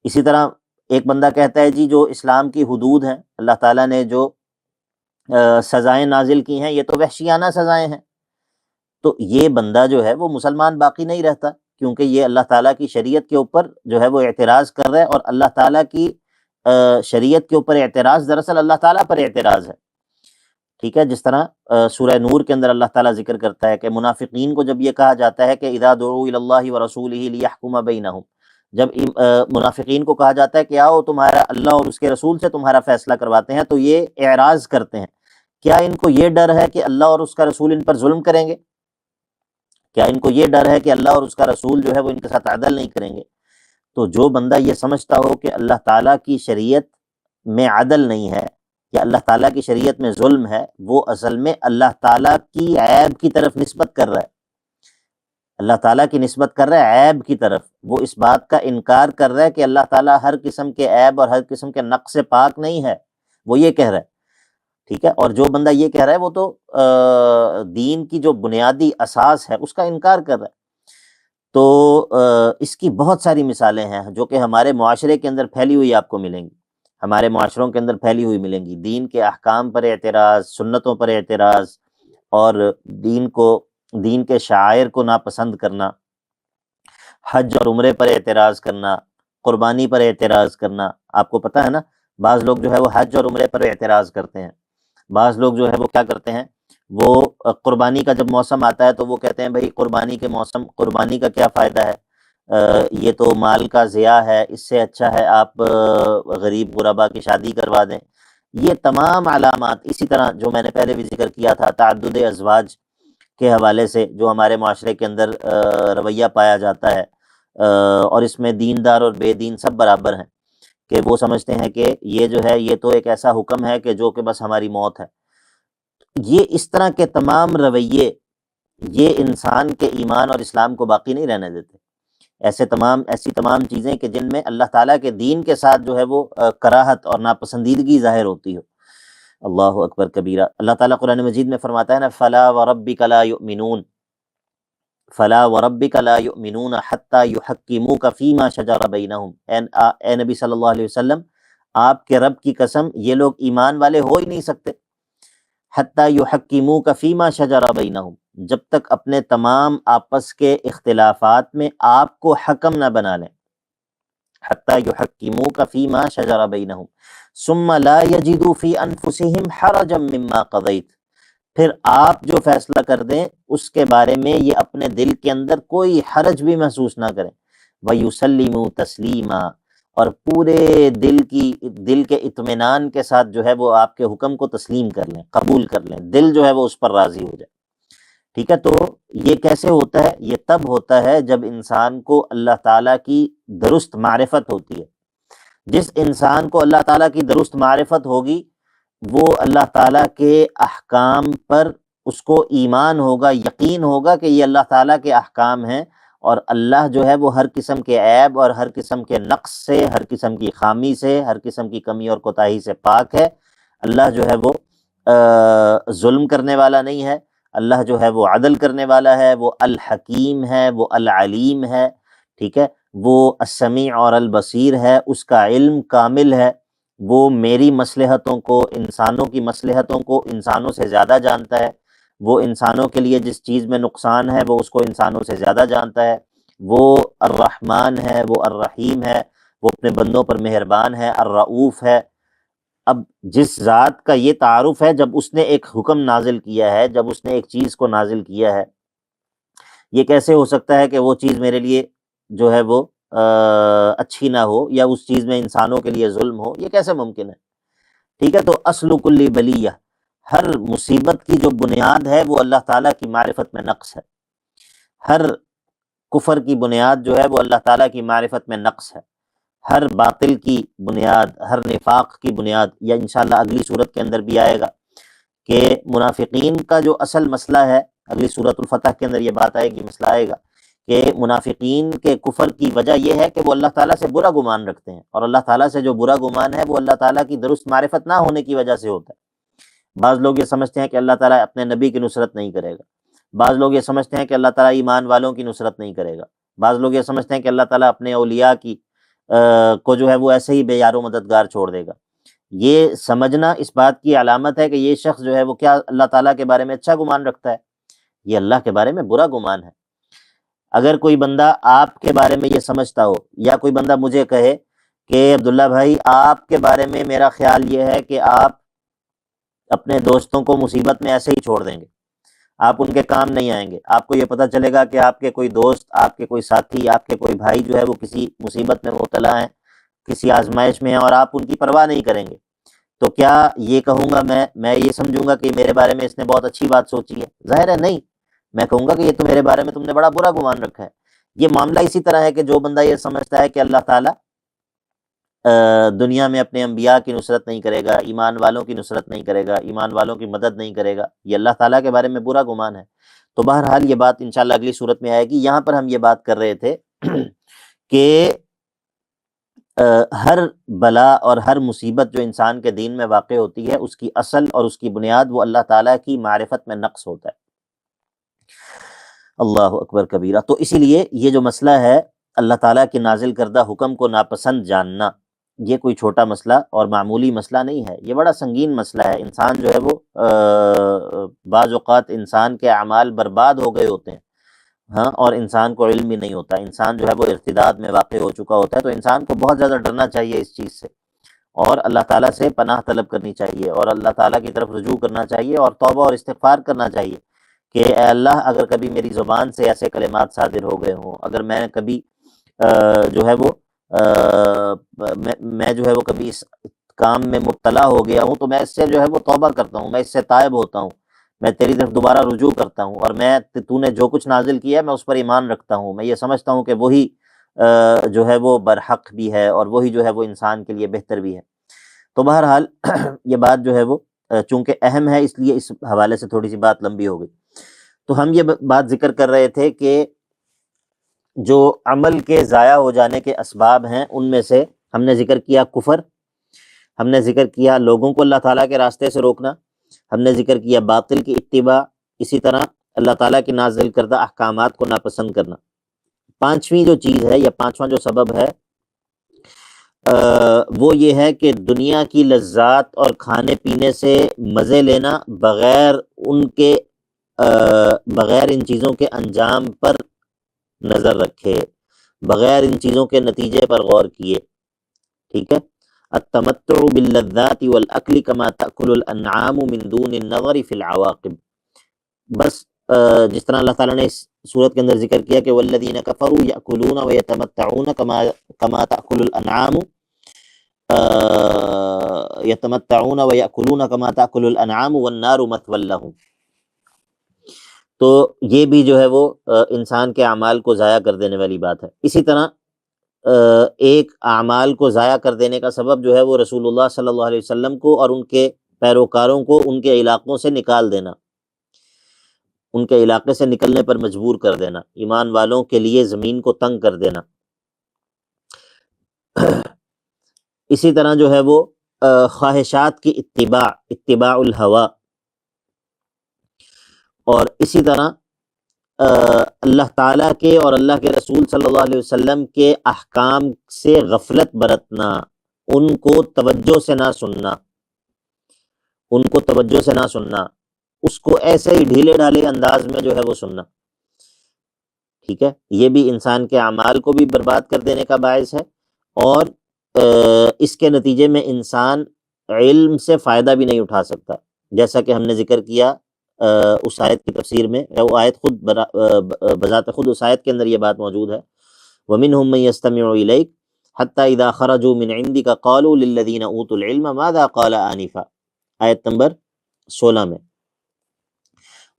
اسی طرح ایک بندہ کہتا ہے جی جو اسلام کی حدود ہیں، اللہ تعالیٰ نے جو سزائیں نازل کی ہیں یہ تو وحشیانہ سزائیں ہیں، تو یہ بندہ جو ہے وہ مسلمان باقی نہیں رہتا، کیونکہ یہ اللہ تعالیٰ کی شریعت کے اوپر جو ہے وہ اعتراض کر رہا ہے، اور اللہ تعالیٰ کی شریعت کے اوپر اعتراض دراصل اللہ تعالیٰ پر اعتراض ہے، ٹھیک ہے۔ جس طرح سورہ نور کے اندر اللہ تعالیٰ ذکر کرتا ہے کہ منافقین کو جب یہ کہا جاتا ہے کہ اذا دعوا الی اللہ ورسولہ لیحکم بینہم، جب منافقین کو کہا جاتا ہے کہ آؤ تمہارا اللہ اور اس کے رسول سے تمہارا فیصلہ کرواتے ہیں، تو یہ اعراض کرتے ہیں۔ کیا ان کو یہ ڈر ہے کہ اللہ اور اس کا رسول ان پر ظلم کریں گے؟ کیا ان کو یہ ڈر ہے کہ اللہ اور اس کا رسول جو ہے وہ ان کے ساتھ عدل نہیں کریں گے؟ تو جو بندہ یہ سمجھتا ہو کہ اللہ تعالیٰ کی شریعت میں عدل نہیں ہے یا اللہ تعالیٰ کی شریعت میں ظلم ہے، وہ اصل میں اللہ تعالیٰ کی عیب کی طرف نسبت کر رہا ہے، اللہ تعالیٰ کی نسبت کر رہا ہے عیب کی طرف، وہ اس بات کا انکار کر رہا ہے کہ اللہ تعالیٰ ہر قسم کے عیب اور ہر قسم کے نقص سے پاک نہیں ہے، وہ یہ کہہ رہا ہے، ٹھیک ہے۔ اور جو بندہ یہ کہہ رہا ہے وہ تو دین کی جو بنیادی اساس ہے اس کا انکار کر رہا ہے۔ تو اس کی بہت ساری مثالیں ہیں جو کہ ہمارے معاشرے کے اندر پھیلی ہوئی آپ کو ملیں گی، ہمارے معاشروں کے اندر پھیلی ہوئی ملیں گی، دین کے احکام پر اعتراض، سنتوں پر اعتراض، اور دین کے شعائر کو ناپسند کرنا، حج اور عمرے پر اعتراض کرنا، قربانی پر اعتراض کرنا۔ آپ کو پتہ ہے نا، بعض لوگ جو ہے وہ حج اور عمرے پر اعتراض کرتے ہیں، بعض لوگ جو ہے وہ کیا کرتے ہیں، وہ قربانی کا جب موسم آتا ہے تو وہ کہتے ہیں بھائی قربانی کے موسم، قربانی کا کیا فائدہ ہے، یہ تو مال کا ضیاع ہے، اس سے اچھا ہے آپ غریب غربا کی شادی کروا دیں۔ یہ تمام علامات، اسی طرح جو میں نے پہلے بھی ذکر کیا تھا تعدد ازواج کے حوالے سے جو ہمارے معاشرے کے اندر رویہ پایا جاتا ہے، اور اس میں دیندار اور بے دین سب برابر ہیں، کہ وہ سمجھتے ہیں کہ یہ جو ہے یہ تو ایک ایسا حکم ہے کہ جو کہ بس ہماری موت ہے۔ یہ اس طرح کے تمام رویے یہ انسان کے ایمان اور اسلام کو باقی نہیں رہنے دیتے، ایسی تمام چیزیں کہ جن میں اللہ تعالیٰ کے دین کے ساتھ جو ہے وہ کراہت اور ناپسندیدگی ظاہر ہوتی ہو۔ اللہ اکبر کبیرہ۔ اللہ تعالیٰ قرآن مجید میں فرماتا ہے نا فَلَا وَرَبِّكَ لَا يُؤْمِنُونَ فَلَا وَرَبِّكَ لَا يُؤْمِنُونَ حَتَّى يُحَكِّمُوكَ فِيمَا شَجَرَ بَيْنَهُمْ، اے نبی صلی اللہ علیہ وسلم، آپ کے رب کی قسم یہ لوگ ایمان والے ہو ہی نہیں سکتے، حَتَّى يُحَكِّمُوكَ فِيمَا شَجَرَ بَيْنَهُمْ، جب تک اپنے تمام آپس کے اختلافات میں آپ کو حکم نہ بنا لیں، حَتَّى يُحَكِّمُوكَ فِيمَا شَجَرَ بَيْنَهُمْ ثُمَّ لَا يَجِدُوا فِي أَنفُسِهِمْ حَرَجًا مِّمَّا قَضَيْتَ، پھر آپ جو فیصلہ کر دیں اس کے بارے میں یہ اپنے دل کے اندر کوئی حرج بھی محسوس نہ کریں، وَيُسَلِّمُوا تَسْلِيمًا، اور پورے دل کے اطمینان کے ساتھ جو ہے وہ آپ کے حکم کو تسلیم کر لیں، قبول کر لیں، دل جو ہے وہ اس پر راضی ہو جائے، ٹھیک ہے۔ تو یہ کیسے ہوتا ہے؟ یہ تب ہوتا ہے جب انسان کو اللہ تعالیٰ کی درست معرفت ہوتی ہے۔ جس انسان کو اللہ تعالیٰ کی درست معرفت ہوگی وہ اللہ تعالیٰ کے احکام پر اس کو ایمان ہوگا، یقین ہوگا کہ یہ اللہ تعالیٰ کے احکام ہیں، اور اللہ جو ہے وہ ہر قسم کے عیب اور ہر قسم کے نقص سے، ہر قسم کی خامی سے، ہر قسم کی کمی اور کوتاہی سے پاک ہے۔ اللہ جو ہے وہ ظلم کرنے والا نہیں ہے، اللہ جو ہے وہ عدل کرنے والا ہے، وہ الحکیم ہے، وہ العلیم ہے، ٹھیک ہے، وہ السمیع اور البصیر ہے، اس کا علم کامل ہے، وہ میری مصلحتوں کو، انسانوں کی مصلحتوں کو انسانوں سے زیادہ جانتا ہے، وہ انسانوں کے لیے جس چیز میں نقصان ہے وہ اس کو انسانوں سے زیادہ جانتا ہے، وہ الرحمن ہے، وہ الرحیم ہے، وہ اپنے بندوں پر مہربان ہے، الرؤوف ہے۔ اب جس ذات کا یہ تعارف ہے، جب اس نے ایک حکم نازل کیا ہے، جب اس نے ایک چیز کو نازل کیا ہے، یہ کیسے ہو سکتا ہے کہ وہ چیز میرے لیے جو ہے وہ اچھی نہ ہو، یا اس چیز میں انسانوں کے لیے ظلم ہو؟ یہ کیسے ممکن ہے؟ ٹھیک ہے، تو اصل کل بلیہ، ہر مصیبت کی جو بنیاد ہے وہ اللہ تعالیٰ کی معرفت میں نقص ہے۔ ہر کفر کی بنیاد جو ہے وہ اللہ تعالیٰ کی معرفت میں نقص ہے۔ ہر باطل کی بنیاد، ہر نفاق کی بنیاد، یا انشاءاللہ اگلی صورت کے اندر بھی آئے گا کہ منافقین کا جو اصل مسئلہ ہے، اگلی صورت الفتح کے اندر یہ بات آئے گی، مسئلہ آئے گا کہ منافقین کے کفر کی وجہ یہ ہے کہ وہ اللہ تعالیٰ سے برا گمان رکھتے ہیں، اور اللہ تعالیٰ سے جو برا گمان ہے وہ اللہ تعالیٰ کی درست معرفت نہ ہونے کی وجہ سے ہوتا ہے۔ بعض لوگ یہ سمجھتے ہیں کہ اللہ تعالیٰ اپنے نبی کی نصرت نہیں کرے گا، بعض لوگ یہ سمجھتے ہیں کہ اللہ تعالیٰ ایمان والوں کی نصرت نہیں کرے گا، بعض لوگ یہ سمجھتے ہیں کہ اللہ تعالیٰ اپنے اولیاء کی کو جو ہے وہ ایسے ہی بے یار و مددگار چھوڑ دے گا۔ یہ سمجھنا اس بات کی علامت ہے کہ یہ شخص جو ہے وہ کیا اللہ تعالیٰ کے بارے میں اچھا گمان رکھتا ہے؟ یہ اللہ کے بارے میں برا گمان ہے۔ اگر کوئی بندہ آپ کے بارے میں یہ سمجھتا ہو، یا کوئی بندہ مجھے کہے کہ عبداللہ بھائی آپ کے بارے میں میرا خیال یہ ہے کہ آپ اپنے دوستوں کو مصیبت میں ایسے ہی چھوڑ دیں گے، آپ ان کے کام نہیں آئیں گے، آپ کو یہ پتہ چلے گا کہ آپ کے کوئی دوست، آپ کے کوئی ساتھی، آپ کے کوئی بھائی جو ہے وہ کسی مصیبت میں مبتلا ہیں، کسی آزمائش میں ہیں، اور آپ ان کی پرواہ نہیں کریں گے، تو کیا یہ کہوں گا میں یہ سمجھوں گا کہ میرے بارے میں اس نے بہت اچھی بات سوچی ہے؟ ظاہر ہے نہیں، میں کہوں گا کہ یہ تو میرے بارے میں تم نے بڑا برا گمان رکھا ہے۔ یہ معاملہ اسی طرح ہے کہ جو بندہ یہ سمجھتا ہے کہ اللہ تعالیٰ دنیا میں اپنے انبیاء کی نصرت نہیں کرے گا، ایمان والوں کی نصرت نہیں کرے گا، ایمان والوں کی مدد نہیں کرے گا، یہ اللہ تعالیٰ کے بارے میں برا گمان ہے۔ تو بہرحال یہ بات انشاءاللہ اگلی صورت میں آئے گی۔ یہاں پر ہم یہ بات کر رہے تھے کہ ہر بلا اور ہر مصیبت جو انسان کے دین میں واقع ہوتی ہے، اس کی اصل اور اس کی بنیاد وہ اللہ تعالیٰ کی معرفت میں نقص ہوتا ہے۔ اللہ اکبر کبیرہ۔ تو اسی لیے یہ جو مسئلہ ہے اللہ تعالیٰ کے نازل کردہ حکم کو ناپسند جاننا، یہ کوئی چھوٹا مسئلہ اور معمولی مسئلہ نہیں ہے، یہ بڑا سنگین مسئلہ ہے۔ انسان جو ہے وہ بعض اوقات انسان کے اعمال برباد ہو گئے ہوتے ہیں، ہاں، اور انسان کو علم بھی نہیں ہوتا، انسان جو ہے وہ ارتداد میں واقع ہو چکا ہوتا ہے۔ تو انسان کو بہت زیادہ ڈرنا چاہیے اس چیز سے، اور اللہ تعالیٰ سے پناہ طلب کرنی چاہیے، اور اللہ تعالیٰ کی طرف رجوع کرنا چاہیے، اور توبہ اور استغفار کرنا چاہیے کہ اے اللہ، اگر کبھی میری زبان سے ایسے کلمات صادر ہو گئے ہوں، اگر میں کبھی جو ہے وہ میں جو ہے وہ کبھی اس کام میں مبتلا ہو گیا ہوں، تو میں اس سے جو ہے وہ توبہ کرتا ہوں، میں اس سے تائب ہوتا ہوں، میں تیری طرف دوبارہ رجوع کرتا ہوں، اور تو نے جو کچھ نازل کیا ہے میں اس پر ایمان رکھتا ہوں، میں یہ سمجھتا ہوں کہ وہی جو ہے وہ برحق بھی ہے، اور وہی جو ہے وہ انسان کے لیے بہتر بھی ہے۔ تو بہرحال یہ بات جو ہے وہ چونکہ اہم ہے، اس لیے اس حوالے سے تھوڑی سی بات لمبی ہو گئی۔ تو ہم یہ بات ذکر کر رہے تھے کہ جو عمل کے ضائع ہو جانے کے اسباب ہیں، ان میں سے ہم نے ذکر کیا کفر، ہم نے ذکر کیا لوگوں کو اللہ تعالیٰ کے راستے سے روکنا، ہم نے ذکر کیا باطل کی اتباع، اسی طرح اللہ تعالیٰ کی نازل کردہ احکامات کو ناپسند کرنا۔ پانچویں جو چیز ہے یا پانچواں جو سبب ہے وہ یہ ہے کہ دنیا کی لذات اور کھانے پینے سے مزے لینا بغیر ان چیزوں کے انجام پر نظر رکھے، بغیر ان چیزوں کے نتیجے پر غور کیے، ٹھیک ہے۔ التمتع باللذات والاکل کما تأکل الانعام من دون النظر فی العواقب، بس جس طرح اللہ تعالیٰ نے اس صورت کے اندر ذکر کیا کہ والذین کفروا یأکلون ویتمتعون کما تأکل الانعام یتمتعون ویأکلون کما تأکل الانعام والنار مثوی لہم، تو یہ بھی جو ہے وہ انسان کے اعمال کو ضائع کر دینے والی بات ہے۔ اسی طرح ایک اعمال کو ضائع کر دینے کا سبب جو ہے وہ رسول اللہ صلی اللہ علیہ وسلم کو اور ان کے پیروکاروں کو ان کے علاقوں سے نکال دینا۔ ان کے علاقے سے نکلنے پر مجبور کر دینا، ایمان والوں کے لیے زمین کو تنگ کر دینا۔ اسی طرح جو ہے وہ خواہشات کی اتباع الہوا، اور اسی طرح اللہ تعالیٰ کے اور اللہ کے رسول صلی اللہ علیہ وسلم کے احکام سے غفلت برتنا، ان کو توجہ سے نہ سننا، اس کو ایسے ہی ڈھیلے ڈھالے انداز میں جو ہے وہ سننا، ٹھیک ہے، یہ بھی انسان کے اعمال کو بھی برباد کر دینے کا باعث ہے، اور اس کے نتیجے میں انسان علم سے فائدہ بھی نہیں اٹھا سکتا، جیسا کہ ہم نے ذکر کیا اس آیت کی تفسیر میں۔ وہ آیت خود بذات خود اس آیت کے اندر یہ بات موجود ہے، وَمِنْهُمْ مَن يَسْتَمِعُ إِلَيْكَ حَتَّى إِذَا خَرَجُوا مِنْ عِنْدِكَ قَالُوا لِلَّذِينَ أُوتُوا الْعِلْمَ مَاذَا قَالَ آنِفًا، آیت نمبر 16 میں،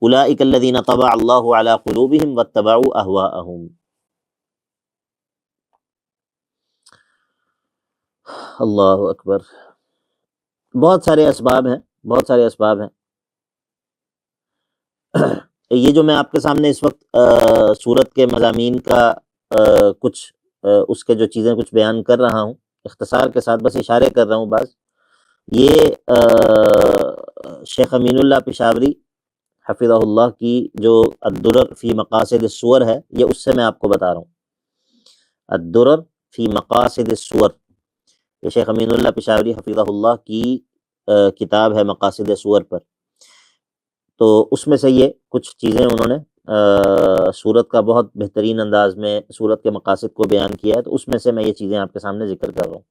أُولَٰئِكَ الَّذِينَ طَبَعَ اللَّهُ عَلَىٰ قُلُوبِهِمْ وَاتَّبَعُوا أَهْوَاءَهُمْ۔ اللہ اکبر، بہت سارے اسباب ہیں۔ یہ جو میں آپ کے سامنے اس وقت سورت کے مضامین کا کچھ اس کے جو چیزیں کچھ بیان کر رہا ہوں، اختصار کے ساتھ بس اشارے کر رہا ہوں بعض، یہ شیخ امین اللہ پشاوری حفظہ اللہ کی جو الدرر فی مقاصد الصور ہے، یہ اس سے میں آپ کو بتا رہا ہوں۔ الدرر فی مقاصد الصور، یہ شیخ امین اللہ پشاوری حفظہ اللہ کی کتاب ہے مقاصد صور پر، تو اس میں سے یہ کچھ چیزیں انہوں نے سورت کا بہت بہترین انداز میں سورت کے مقاصد کو بیان کیا ہے، تو اس میں سے میں یہ چیزیں آپ کے سامنے ذکر کر رہا ہوں۔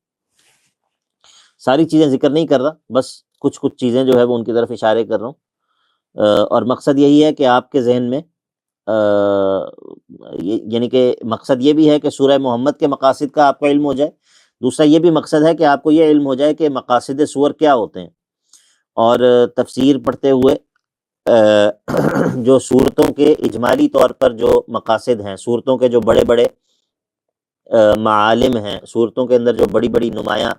ساری چیزیں ذکر نہیں کر رہا، بس کچھ چیزیں جو ہے وہ ان کی طرف اشارے کر رہا ہوں، اور مقصد یہی ہے کہ آپ کے ذہن میں یعنی کہ مقصد یہ بھی ہے کہ سورہ محمد کے مقاصد کا آپ کو علم ہو جائے، دوسرا یہ بھی مقصد ہے کہ آپ کو یہ علم ہو جائے کہ مقاصد سور کیا ہوتے ہیں، اور تفسیر پڑھتے ہوئے جو صورتوں کے اجمالی طور پر جو مقاصد ہیں، صورتوں کے جو بڑے بڑے معالم ہیں، صورتوں کے اندر جو بڑی بڑی نمایاں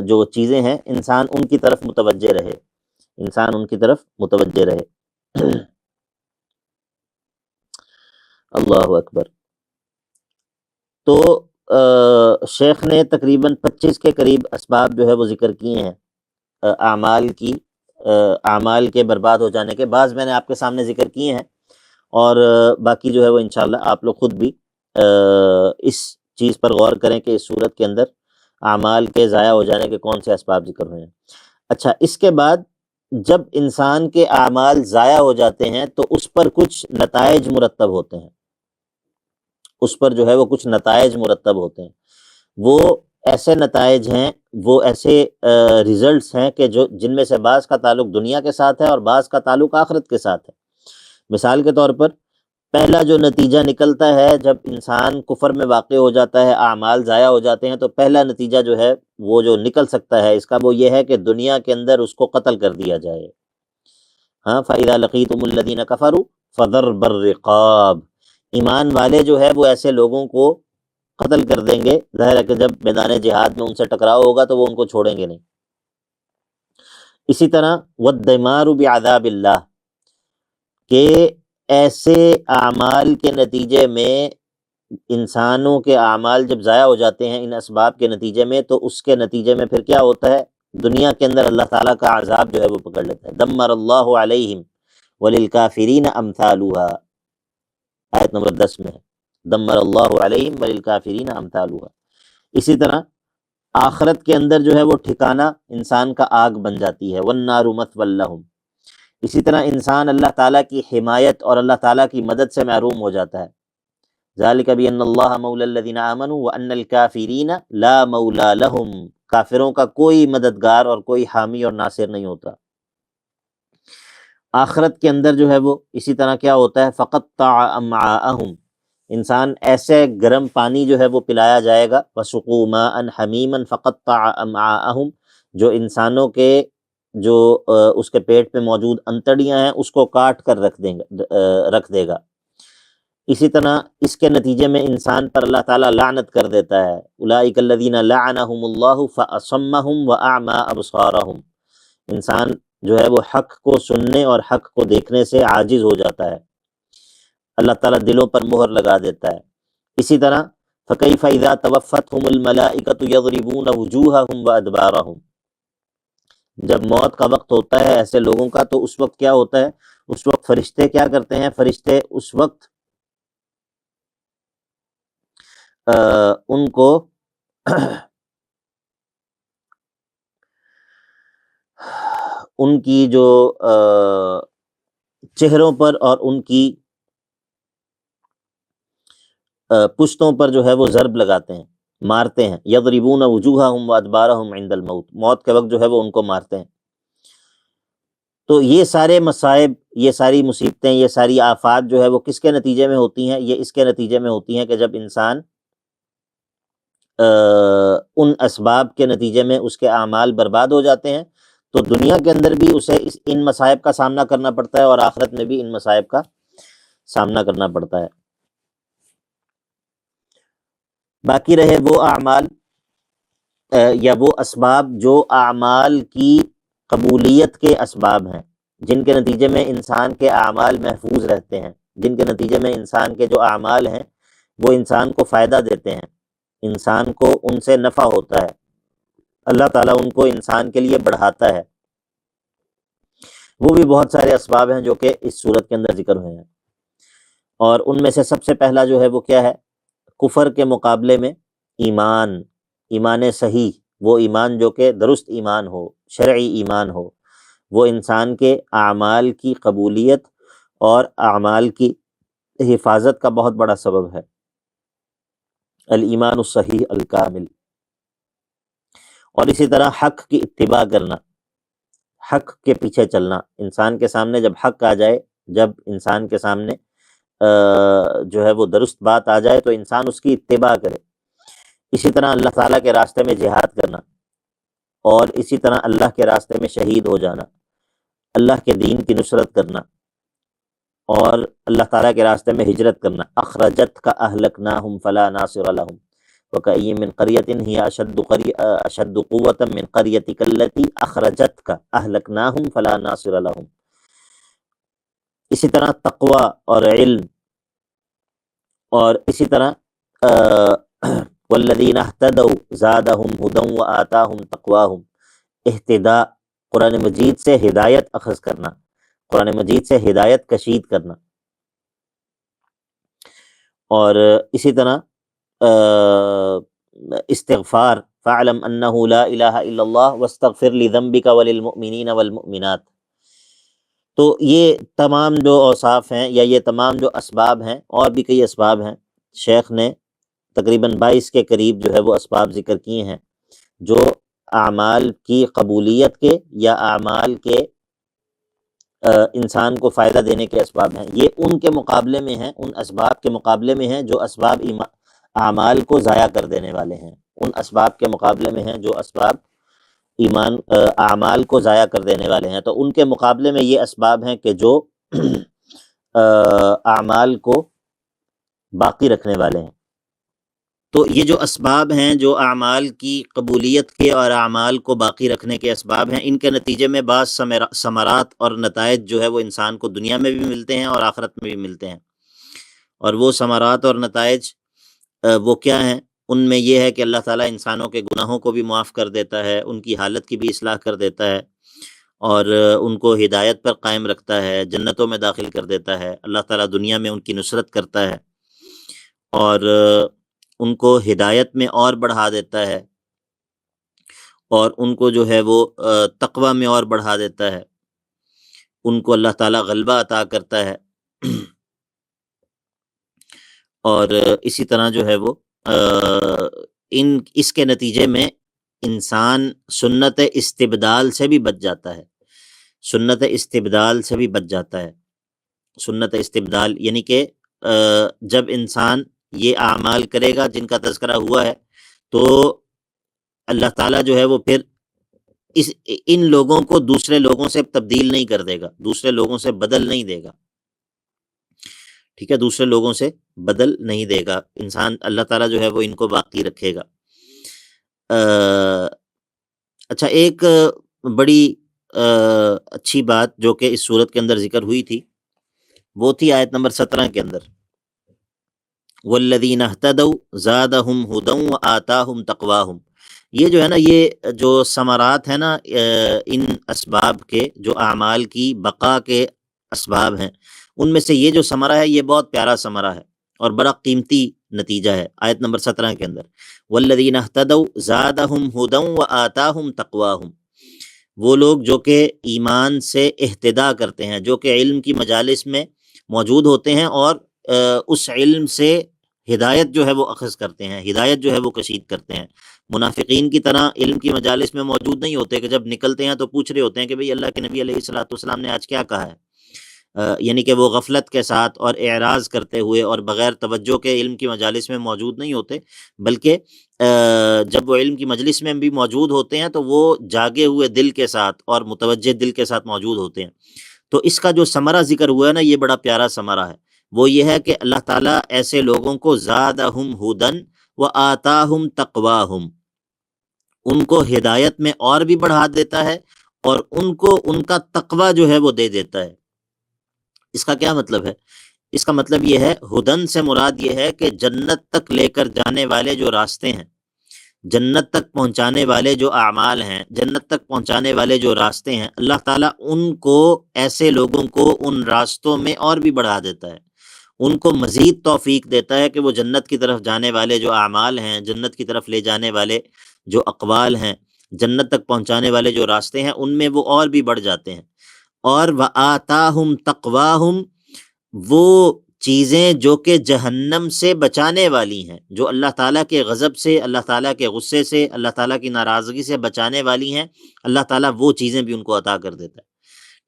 جو چیزیں ہیں، انسان ان کی طرف متوجہ رہے۔ اللہ اکبر۔ تو شیخ نے تقریباً 25 کے قریب اسباب جو ہے وہ ذکر کیے ہیں اعمال کے برباد ہو جانے کے، بعض میں نے آپ کے سامنے ذکر کیے ہیں، اور باقی جو ہے وہ انشاءاللہ آپ لوگ خود بھی اس چیز پر غور کریں کہ اس صورت کے اندر اعمال کے ضائع ہو جانے کے کون سے اسباب ذکر ہوئے ہیں۔ اچھا، اس کے بعد جب انسان کے اعمال ضائع ہو جاتے ہیں تو اس پر کچھ نتائج مرتب ہوتے ہیں، ہیں وہ ایسے نتائج ہیں، وہ ایسے ریزلٹس ہیں کہ جن میں سے بعض کا تعلق دنیا کے ساتھ ہے اور بعض کا تعلق آخرت کے ساتھ ہے۔ مثال کے طور پر پہلا جو نتیجہ نکلتا ہے جب انسان کفر میں واقع ہو جاتا ہے، اعمال ضائع ہو جاتے ہیں، تو پہلا نتیجہ جو ہے وہ جو نکل سکتا ہے اس کا، وہ یہ ہے کہ دنیا کے اندر اس کو قتل کر دیا جائے۔ ہاں، فَإِذَا لَقِيتُمُ الَّذِينَ كَفَرُوا فَضَرْبَ الرِّقَابِ، ایمان والے جو ہے وہ ایسے لوگوں کو قتل کر دیں گے، ظاہر ہے کہ جب میدان جہاد میں ان سے ٹکراؤ ہوگا تو وہ ان کو چھوڑیں گے نہیں۔ اسی طرح وَالدَّمَارُ بِعَذَابِ اللَّهِ، کہ ایسے اعمال کے نتیجے میں انسانوں کے اعمال جب ضائع ہو جاتے ہیں ان اسباب کے نتیجے میں، تو اس کے نتیجے میں پھر کیا ہوتا ہے، دنیا کے اندر اللہ تعالیٰ کا عذاب جو ہے وہ پکڑ لیتا ہے۔ دمر اللہ علیہم وللکافرین امثالها، آیت نمبر 10 میں ہے، دمر اللہ علیہم وللکافرین امثالها۔ اسی طرح آخرت کے اندر جو ہے وہ ٹھکانہ انسان کا آگ بن جاتی ہے، والنار مثوی لہم۔ اسی طرح انسان اللہ تعالیٰ کی حمایت اور اللہ تعالیٰ کی مدد سے محروم ہو جاتا ہے۔ ذالک بان اللہ مولی الذین آمنوا وان الکافرین لا مولی لہم، کافروں کا کوئی مددگار اور کوئی حامی اور ناصر نہیں ہوتا۔ آخرت کے اندر جو ہے وہ اسی طرح کیا ہوتا ہے، فقطع امعاءہم، انسان ایسے گرم پانی جو ہے وہ پلایا جائے گا، وسقوا ماء حمیما فقطع امعاءہم، جو انسانوں کے جو اس کے پیٹ میں موجود انتڑیاں ہیں اس کو کاٹ کر رکھ دے گا۔ اسی طرح اس کے نتیجے میں انسان پر اللہ تعالیٰ لعنت کر دیتا ہے، اولئک الذین لعنہم اللہ فاصمہم واعمی ابصارہم، انسان جو ہے وہ حق کو سننے اور حق کو دیکھنے سے عاجز ہو جاتا ہے، اللہ تعالیٰ دلوں پر مہر لگا دیتا ہے۔ اسی طرح فَكَيْفَ إِذَا تَوَفَّتْهُمُ الْمَلَائِكَةُ يَضْرِبُونَ وُجُوهَهُمْ وَأَدْبَارَهُم، جب موت کا وقت ہوتا ہے ایسے لوگوں کا تو اس وقت کیا ہوتا ہے، اس وقت فرشتے کیا کرتے ہیں، فرشتے اس وقت ان کو ان کی جو چہروں پر اور ان کی پشتوں پر جو ہے وہ ضرب لگاتے ہیں، مارتے ہیں۔ یضربون وجوہہم وادبارہم عند الموت، موت کے وقت جو ہے وہ ان کو مارتے ہیں۔ تو یہ سارے مصائب، یہ ساری مصیبتیں، یہ ساری آفات جو ہے وہ کس کے نتیجے میں ہوتی ہیں؟ یہ اس کے نتیجے میں ہوتی ہیں کہ جب انسان ان اسباب کے نتیجے میں اس کے اعمال برباد ہو جاتے ہیں، تو دنیا کے اندر بھی اسے ان مصائب کا سامنا کرنا پڑتا ہے اور آخرت میں بھی ان مصائب کا سامنا کرنا پڑتا ہے۔ باقی رہے وہ اعمال یا وہ اسباب جو اعمال کی قبولیت کے اسباب ہیں، جن کے نتیجے میں انسان کے اعمال محفوظ رہتے ہیں، جن کے نتیجے میں انسان کے جو اعمال ہیں وہ انسان کو فائدہ دیتے ہیں، انسان کو ان سے نفع ہوتا ہے، اللہ تعالیٰ ان کو انسان کے لیے بڑھاتا ہے۔ وہ بھی بہت سارے اسباب ہیں جو کہ اس صورت کے اندر ذکر ہوئے ہیں، اور ان میں سے سب سے پہلا جو ہے وہ کیا ہے؟ کفر کے مقابلے میں ایمان، ایمان صحیح، وہ ایمان جو کہ درست ایمان ہو، شرعی ایمان ہو، وہ انسان کے اعمال کی قبولیت اور اعمال کی حفاظت کا بہت بڑا سبب ہے۔ الایمان الصحیح الکامل۔ اور اسی طرح حق کی اتباع کرنا، حق کے پیچھے چلنا، انسان کے سامنے جب حق آ جائے، جب انسان کے سامنے جو ہے وہ درست بات آ جائے تو انسان اس کی اتباع کرے۔ اسی طرح اللہ تعالیٰ کے راستے میں جہاد کرنا، اور اسی طرح اللہ کے راستے میں شہید ہو جانا، اللہ کے دین کی نصرت کرنا، اور اللہ تعالیٰ کے راستے میں ہجرت کرنا۔ اخرجتک اہلکناہم فلا ناصر لہم وکأی من قریۃ ہی اشد قوۃ من قریتک التی اخرجتک اہلکناہم فلا ناصر لہم۔ اسی طرح تقوی اور علم، اور اسی طرح والذین اہتدوا زادہم ھدی وآتاہم تقواہم، اہتداء قرآن مجید سے ہدایت اخذ کرنا، قرآن مجید سے ہدایت کشید کرنا۔ اور اسی طرح استغفار، فاعلم انہ لا الہ الا اللہ واستغفر لذنبک وللمؤمنین والمؤمنات۔ تو یہ تمام جو اوصاف ہیں یا یہ تمام جو اسباب ہیں، اور بھی کئی اسباب ہیں، شیخ نے تقریباً 22 کے قریب جو ہے وہ اسباب ذکر کیے ہیں جو اعمال کی قبولیت کے یا اعمال کے انسان کو فائدہ دینے کے اسباب ہیں۔ یہ ان کے مقابلے میں ہیں، ان اسباب کے مقابلے میں ہیں جو اسباب اعمال کو ضائع کر دینے والے ہیں، ان اسباب کے مقابلے میں ہیں جو اسباب اعمال کو ضائع کر دینے والے ہیں۔ تو ان کے مقابلے میں یہ اسباب ہیں کہ جو اعمال کو باقی رکھنے والے ہیں۔ تو یہ جو اسباب ہیں جو اعمال کی قبولیت کے اور اعمال کو باقی رکھنے کے اسباب ہیں، ان کے نتیجے میں بعض ثمرات اور نتائج جو ہے وہ انسان کو دنیا میں بھی ملتے ہیں اور آخرت میں بھی ملتے ہیں۔ اور وہ ثمرات اور نتائج وہ کیا ہیں؟ ان میں یہ ہے کہ اللہ تعالیٰ انسانوں کے گناہوں کو بھی معاف کر دیتا ہے، ان کی حالت کی بھی اصلاح کر دیتا ہے، اور ان کو ہدایت پر قائم رکھتا ہے، جنتوں میں داخل کر دیتا ہے۔ اللہ تعالیٰ دنیا میں ان کی نصرت کرتا ہے اور ان کو ہدایت میں اور بڑھا دیتا ہے، اور ان کو جو ہے وہ تقوی میں اور بڑھا دیتا ہے، ان کو اللہ تعالیٰ غلبہ عطا کرتا ہے۔ اور اسی طرح جو ہے وہ اس کے نتیجے میں انسان سنت استبدال سے بھی بچ جاتا ہے، سنت استبدال سے بھی بچ جاتا ہے۔ سنت استبدال یعنی کہ جب انسان یہ اعمال کرے گا جن کا تذکرہ ہوا ہے تو اللہ تعالیٰ جو ہے وہ پھر ان لوگوں کو دوسرے لوگوں سے تبدیل نہیں کر دے گا، دوسرے لوگوں سے بدل نہیں دے گا، ٹھیک ہے، دوسرے لوگوں سے بدل نہیں دے گا انسان، اللہ تعالیٰ جو ہے وہ ان کو باقی رکھے گا۔ اچھا، ایک بڑی اچھی بات جو کہ اس صورت کے اندر ذکر ہوئی تھی وہ تھی آیت نمبر 17 کے اندر، والذین اہتدوا زادہم ھدی وآتاہم تقواہم۔ یہ جو ہے نا، یہ جو ثمرات ہیں نا ان اسباب کے، جو اعمال کی بقا کے اسباب ہیں، ان میں سے یہ جو ثمرہ ہے یہ بہت پیارا ثمرہ ہے اور بڑا قیمتی نتیجہ ہے۔ آیت نمبر 17 کے اندر والذین اہتدوا زادہم ھدی وآتاہم تقواہم، وہ لوگ جو کہ ایمان سے اہتدا کرتے ہیں، جو کہ علم کی مجالس میں موجود ہوتے ہیں اور اس علم سے ہدایت جو ہے وہ اخذ کرتے ہیں، ہدایت جو ہے وہ کشید کرتے ہیں۔ منافقین کی طرح علم کی مجالس میں موجود نہیں ہوتے کہ جب نکلتے ہیں تو پوچھ رہے ہوتے ہیں کہ بھئی اللہ کے نبی علیہ الصلوۃ والسلام نے آج کیا کہا ہے، یعنی کہ وہ غفلت کے ساتھ اور اعراض کرتے ہوئے اور بغیر توجہ کے علم کی مجالس میں موجود نہیں ہوتے، بلکہ جب وہ علم کی مجلس میں بھی موجود ہوتے ہیں تو وہ جاگے ہوئے دل کے ساتھ اور متوجہ دل کے ساتھ موجود ہوتے ہیں۔ تو اس کا جو ثمرہ ذکر ہوا ہے نا، یہ بڑا پیارا ثمرہ ہے، وہ یہ ہے کہ اللہ تعالیٰ ایسے لوگوں کو زادہم ھدی وآتاہم تقواہم، ان کو ہدایت میں اور بھی بڑھا دیتا ہے اور ان کو ان کا تقوی جو ہے وہ دے دیتا ہے۔ اس کا کیا مطلب ہے؟ اس کا مطلب یہ ہے، ہدن سے مراد یہ ہے کہ جنت تک لے کر جانے والے جو راستے ہیں، جنت تک پہنچانے والے جو اعمال ہیں، جنت تک پہنچانے والے جو راستے ہیں، اللہ تعالیٰ ان کو، ایسے لوگوں کو ان راستوں میں اور بھی بڑھا دیتا ہے، ان کو مزید توفیق دیتا ہے کہ وہ جنت کی طرف جانے والے جو اعمال ہیں، جنت کی طرف لے جانے والے جو اقوال ہیں، جنت تک پہنچانے والے جو راستے ہیں، ان میں وہ اور بھی بڑھ جاتے ہیں۔ اور وآتاہم تقواہم، وہ چیزیں جو کہ جہنم سے بچانے والی ہیں، جو اللہ تعالیٰ کے غضب سے، اللہ تعالیٰ کے غصے سے، اللہ تعالیٰ کی ناراضگی سے بچانے والی ہیں، اللہ تعالیٰ وہ چیزیں بھی ان کو عطا کر دیتا ہے۔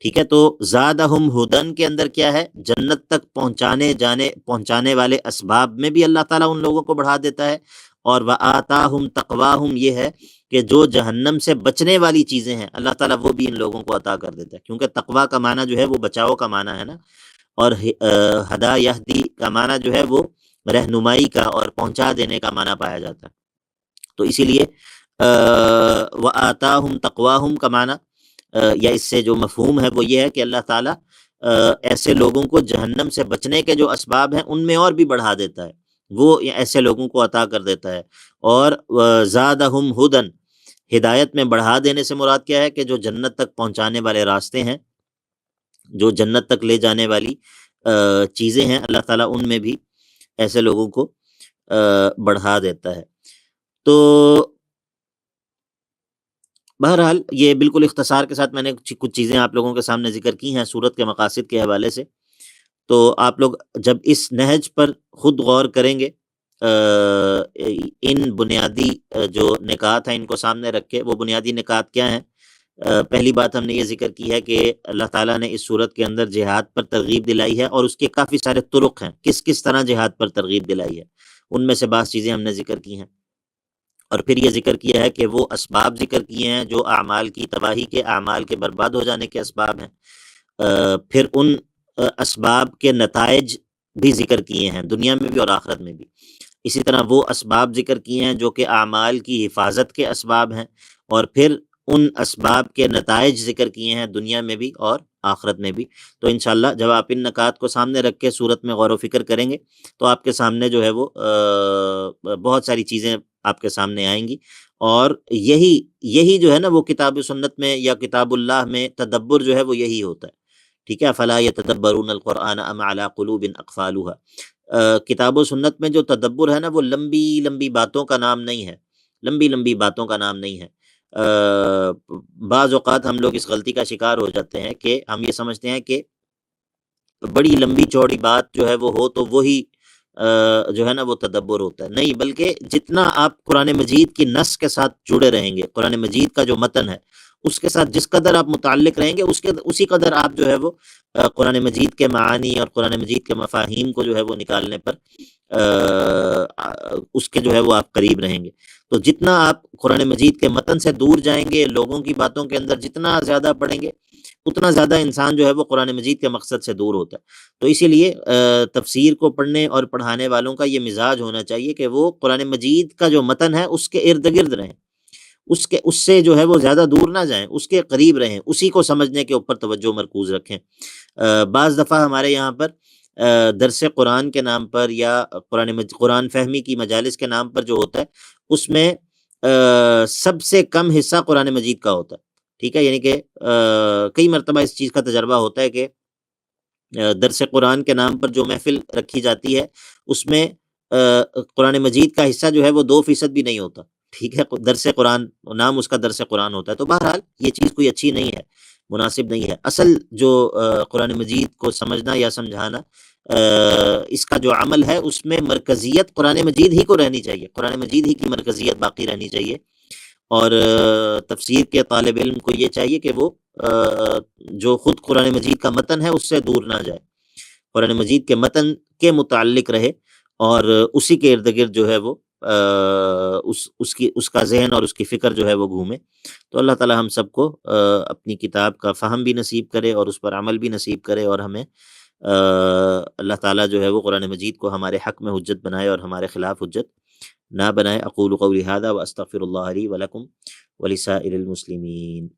ٹھیک ہے، تو زادہم ھدن کے اندر کیا ہے؟ جنت تک پہنچانے والے اسباب میں بھی اللہ تعالیٰ ان لوگوں کو بڑھا دیتا ہے، اور وآتاہم تقواہم یہ ہے کہ جو جہنم سے بچنے والی چیزیں ہیں اللہ تعالیٰ وہ بھی ان لوگوں کو عطا کر دیتا ہے، کیونکہ تقویٰ کا معنی جو ہے وہ بچاؤ کا معنی ہے نا، اور ہدا یہدی کا معنی جو ہے وہ رہنمائی کا اور پہنچا دینے کا معنی پایا جاتا ہے۔ تو اسی لیے وآتاہم تقواہم کا معنی یا اس سے جو مفہوم ہے وہ یہ ہے کہ اللہ تعالیٰ ایسے لوگوں کو جہنم سے بچنے کے جو اسباب ہیں ان میں اور بھی بڑھا دیتا ہے، وہ ایسے لوگوں کو عطا کر دیتا ہے۔ اور زادہم ھدن، ہدایت میں بڑھا دینے سے مراد کیا ہے کہ جو جنت تک پہنچانے والے راستے ہیں، جو جنت تک لے جانے والی چیزیں ہیں، اللہ تعالیٰ ان میں بھی ایسے لوگوں کو بڑھا دیتا ہے۔ تو بہرحال یہ بالکل اختصار کے ساتھ میں نے کچھ چیزیں آپ لوگوں کے سامنے ذکر کی ہیں سورت کے مقاصد کے حوالے سے، تو آپ لوگ جب اس نہج پر خود غور کریں گے، ان بنیادی جو نکات ہیں ان کو سامنے رکھ کے، وہ بنیادی نکات کیا ہیں؟ پہلی بات ہم نے یہ ذکر کی ہے کہ اللہ تعالیٰ نے اس صورت کے اندر جہاد پر ترغیب دلائی ہے، اور اس کے کافی سارے طرق ہیں، کس کس طرح جہاد پر ترغیب دلائی ہے، ان میں سے بعض چیزیں ہم نے ذکر کی ہیں، اور پھر یہ ذکر کیا ہے کہ وہ اسباب ذکر کیے ہیں جو اعمال کی تباہی کے، اعمال کے برباد ہو جانے کے اسباب ہیں، پھر ان اسباب کے نتائج بھی ذکر کیے ہیں دنیا میں بھی اور آخرت میں بھی، اسی طرح وہ اسباب ذکر کیے ہیں جو کہ اعمال کی حفاظت کے اسباب ہیں، اور پھر ان اسباب کے نتائج ذکر کیے ہیں دنیا میں بھی اور آخرت میں بھی۔ تو انشاءاللہ جب آپ ان نکات کو سامنے رکھ کے صورت میں غور و فکر کریں گے تو آپ کے سامنے جو ہے وہ بہت ساری چیزیں آپ کے سامنے آئیں گی، اور یہی جو ہے نا وہ کتاب و سنت میں یا کتاب اللہ میں تدبر جو ہے وہ یہی ہوتا ہے۔ ٹھیک ہے، فلا یتدبرون القرآن ام علی قلوب اقفالها، کتاب و سنت میں جو تدبر ہے نا وہ لمبی لمبی باتوں کا نام نہیں ہے، لمبی لمبی باتوں کا نام نہیں ہے۔ بعض اوقات ہم لوگ اس غلطی کا شکار ہو جاتے ہیں کہ ہم یہ سمجھتے ہیں کہ بڑی لمبی چوڑی بات جو ہے وہ ہو تو وہی جو ہے نا وہ تدبر ہوتا ہے، نہیں، بلکہ جتنا آپ قرآن مجید کی نص کے ساتھ جڑے رہیں گے، قرآن مجید کا جو متن ہے اس کے ساتھ جس قدر آپ متعلق رہیں گے اسی قدر آپ جو ہے وہ قرآن مجید کے معانی اور قرآن مجید کے مفاہیم کو جو ہے وہ نکالنے پر اس کے جو ہے وہ آپ قریب رہیں گے۔ تو جتنا آپ قرآن مجید کے متن سے دور جائیں گے، لوگوں کی باتوں کے اندر جتنا زیادہ پڑھیں گے، اتنا زیادہ انسان جو ہے وہ قرآن مجید کے مقصد سے دور ہوتا ہے۔ تو اسی لیے تفسیر کو پڑھنے اور پڑھانے والوں کا یہ مزاج ہونا چاہیے کہ وہ قرآن مجید کا جو متن ہے اس کے ارد گرد رہیں، اس سے جو ہے وہ زیادہ دور نہ جائیں، اس کے قریب رہیں، اسی کو سمجھنے کے اوپر توجہ مرکوز رکھیں۔ بعض دفعہ ہمارے یہاں پر درس قرآن کے نام پر یا قرآن فہمی کی مجالس کے نام پر جو ہوتا ہے، اس میں سب سے کم حصہ قرآن مجید کا ہوتا ہے، ٹھیک ہے، یعنی کہ کئی مرتبہ اس چیز کا تجربہ ہوتا ہے کہ درس قرآن کے نام پر جو محفل رکھی جاتی ہے، اس میں قرآن مجید کا حصہ جو ہے وہ 2% بھی نہیں ہوتا، ٹھیک ہے، درس قرآن نام اس کا درس قرآن ہوتا ہے۔ تو بہرحال یہ چیز کوئی اچھی نہیں ہے، مناسب نہیں ہے۔ اصل جو قرآن مجید کو سمجھنا یا سمجھانا، اس کا جو عمل ہے، اس میں مرکزیت قرآن مجید ہی کو رہنی چاہیے، قرآن مجید ہی کی مرکزیت باقی رہنی چاہیے۔ اور تفسیر کے طالب علم کو یہ چاہیے کہ وہ جو خود قرآن مجید کا متن ہے اس سے دور نہ جائے، قرآن مجید کے متن کے متعلق رہے، اور اسی کے ارد گرد جو ہے وہ اس کا ذہن اور اس کی فکر جو ہے وہ گھومے۔ تو اللہ تعالی ہم سب کو اپنی کتاب کا فہم بھی نصیب کرے اور اس پر عمل بھی نصیب کرے، اور ہمیں اللہ تعالیٰ جو ہے وہ قرآن مجید کو ہمارے حق میں حجت بنائے اور ہمارے خلاف حجت نہ بنائے۔ اقول قولی ھذا واستغفر اللہ لی ولکم ولسائر المسلمین۔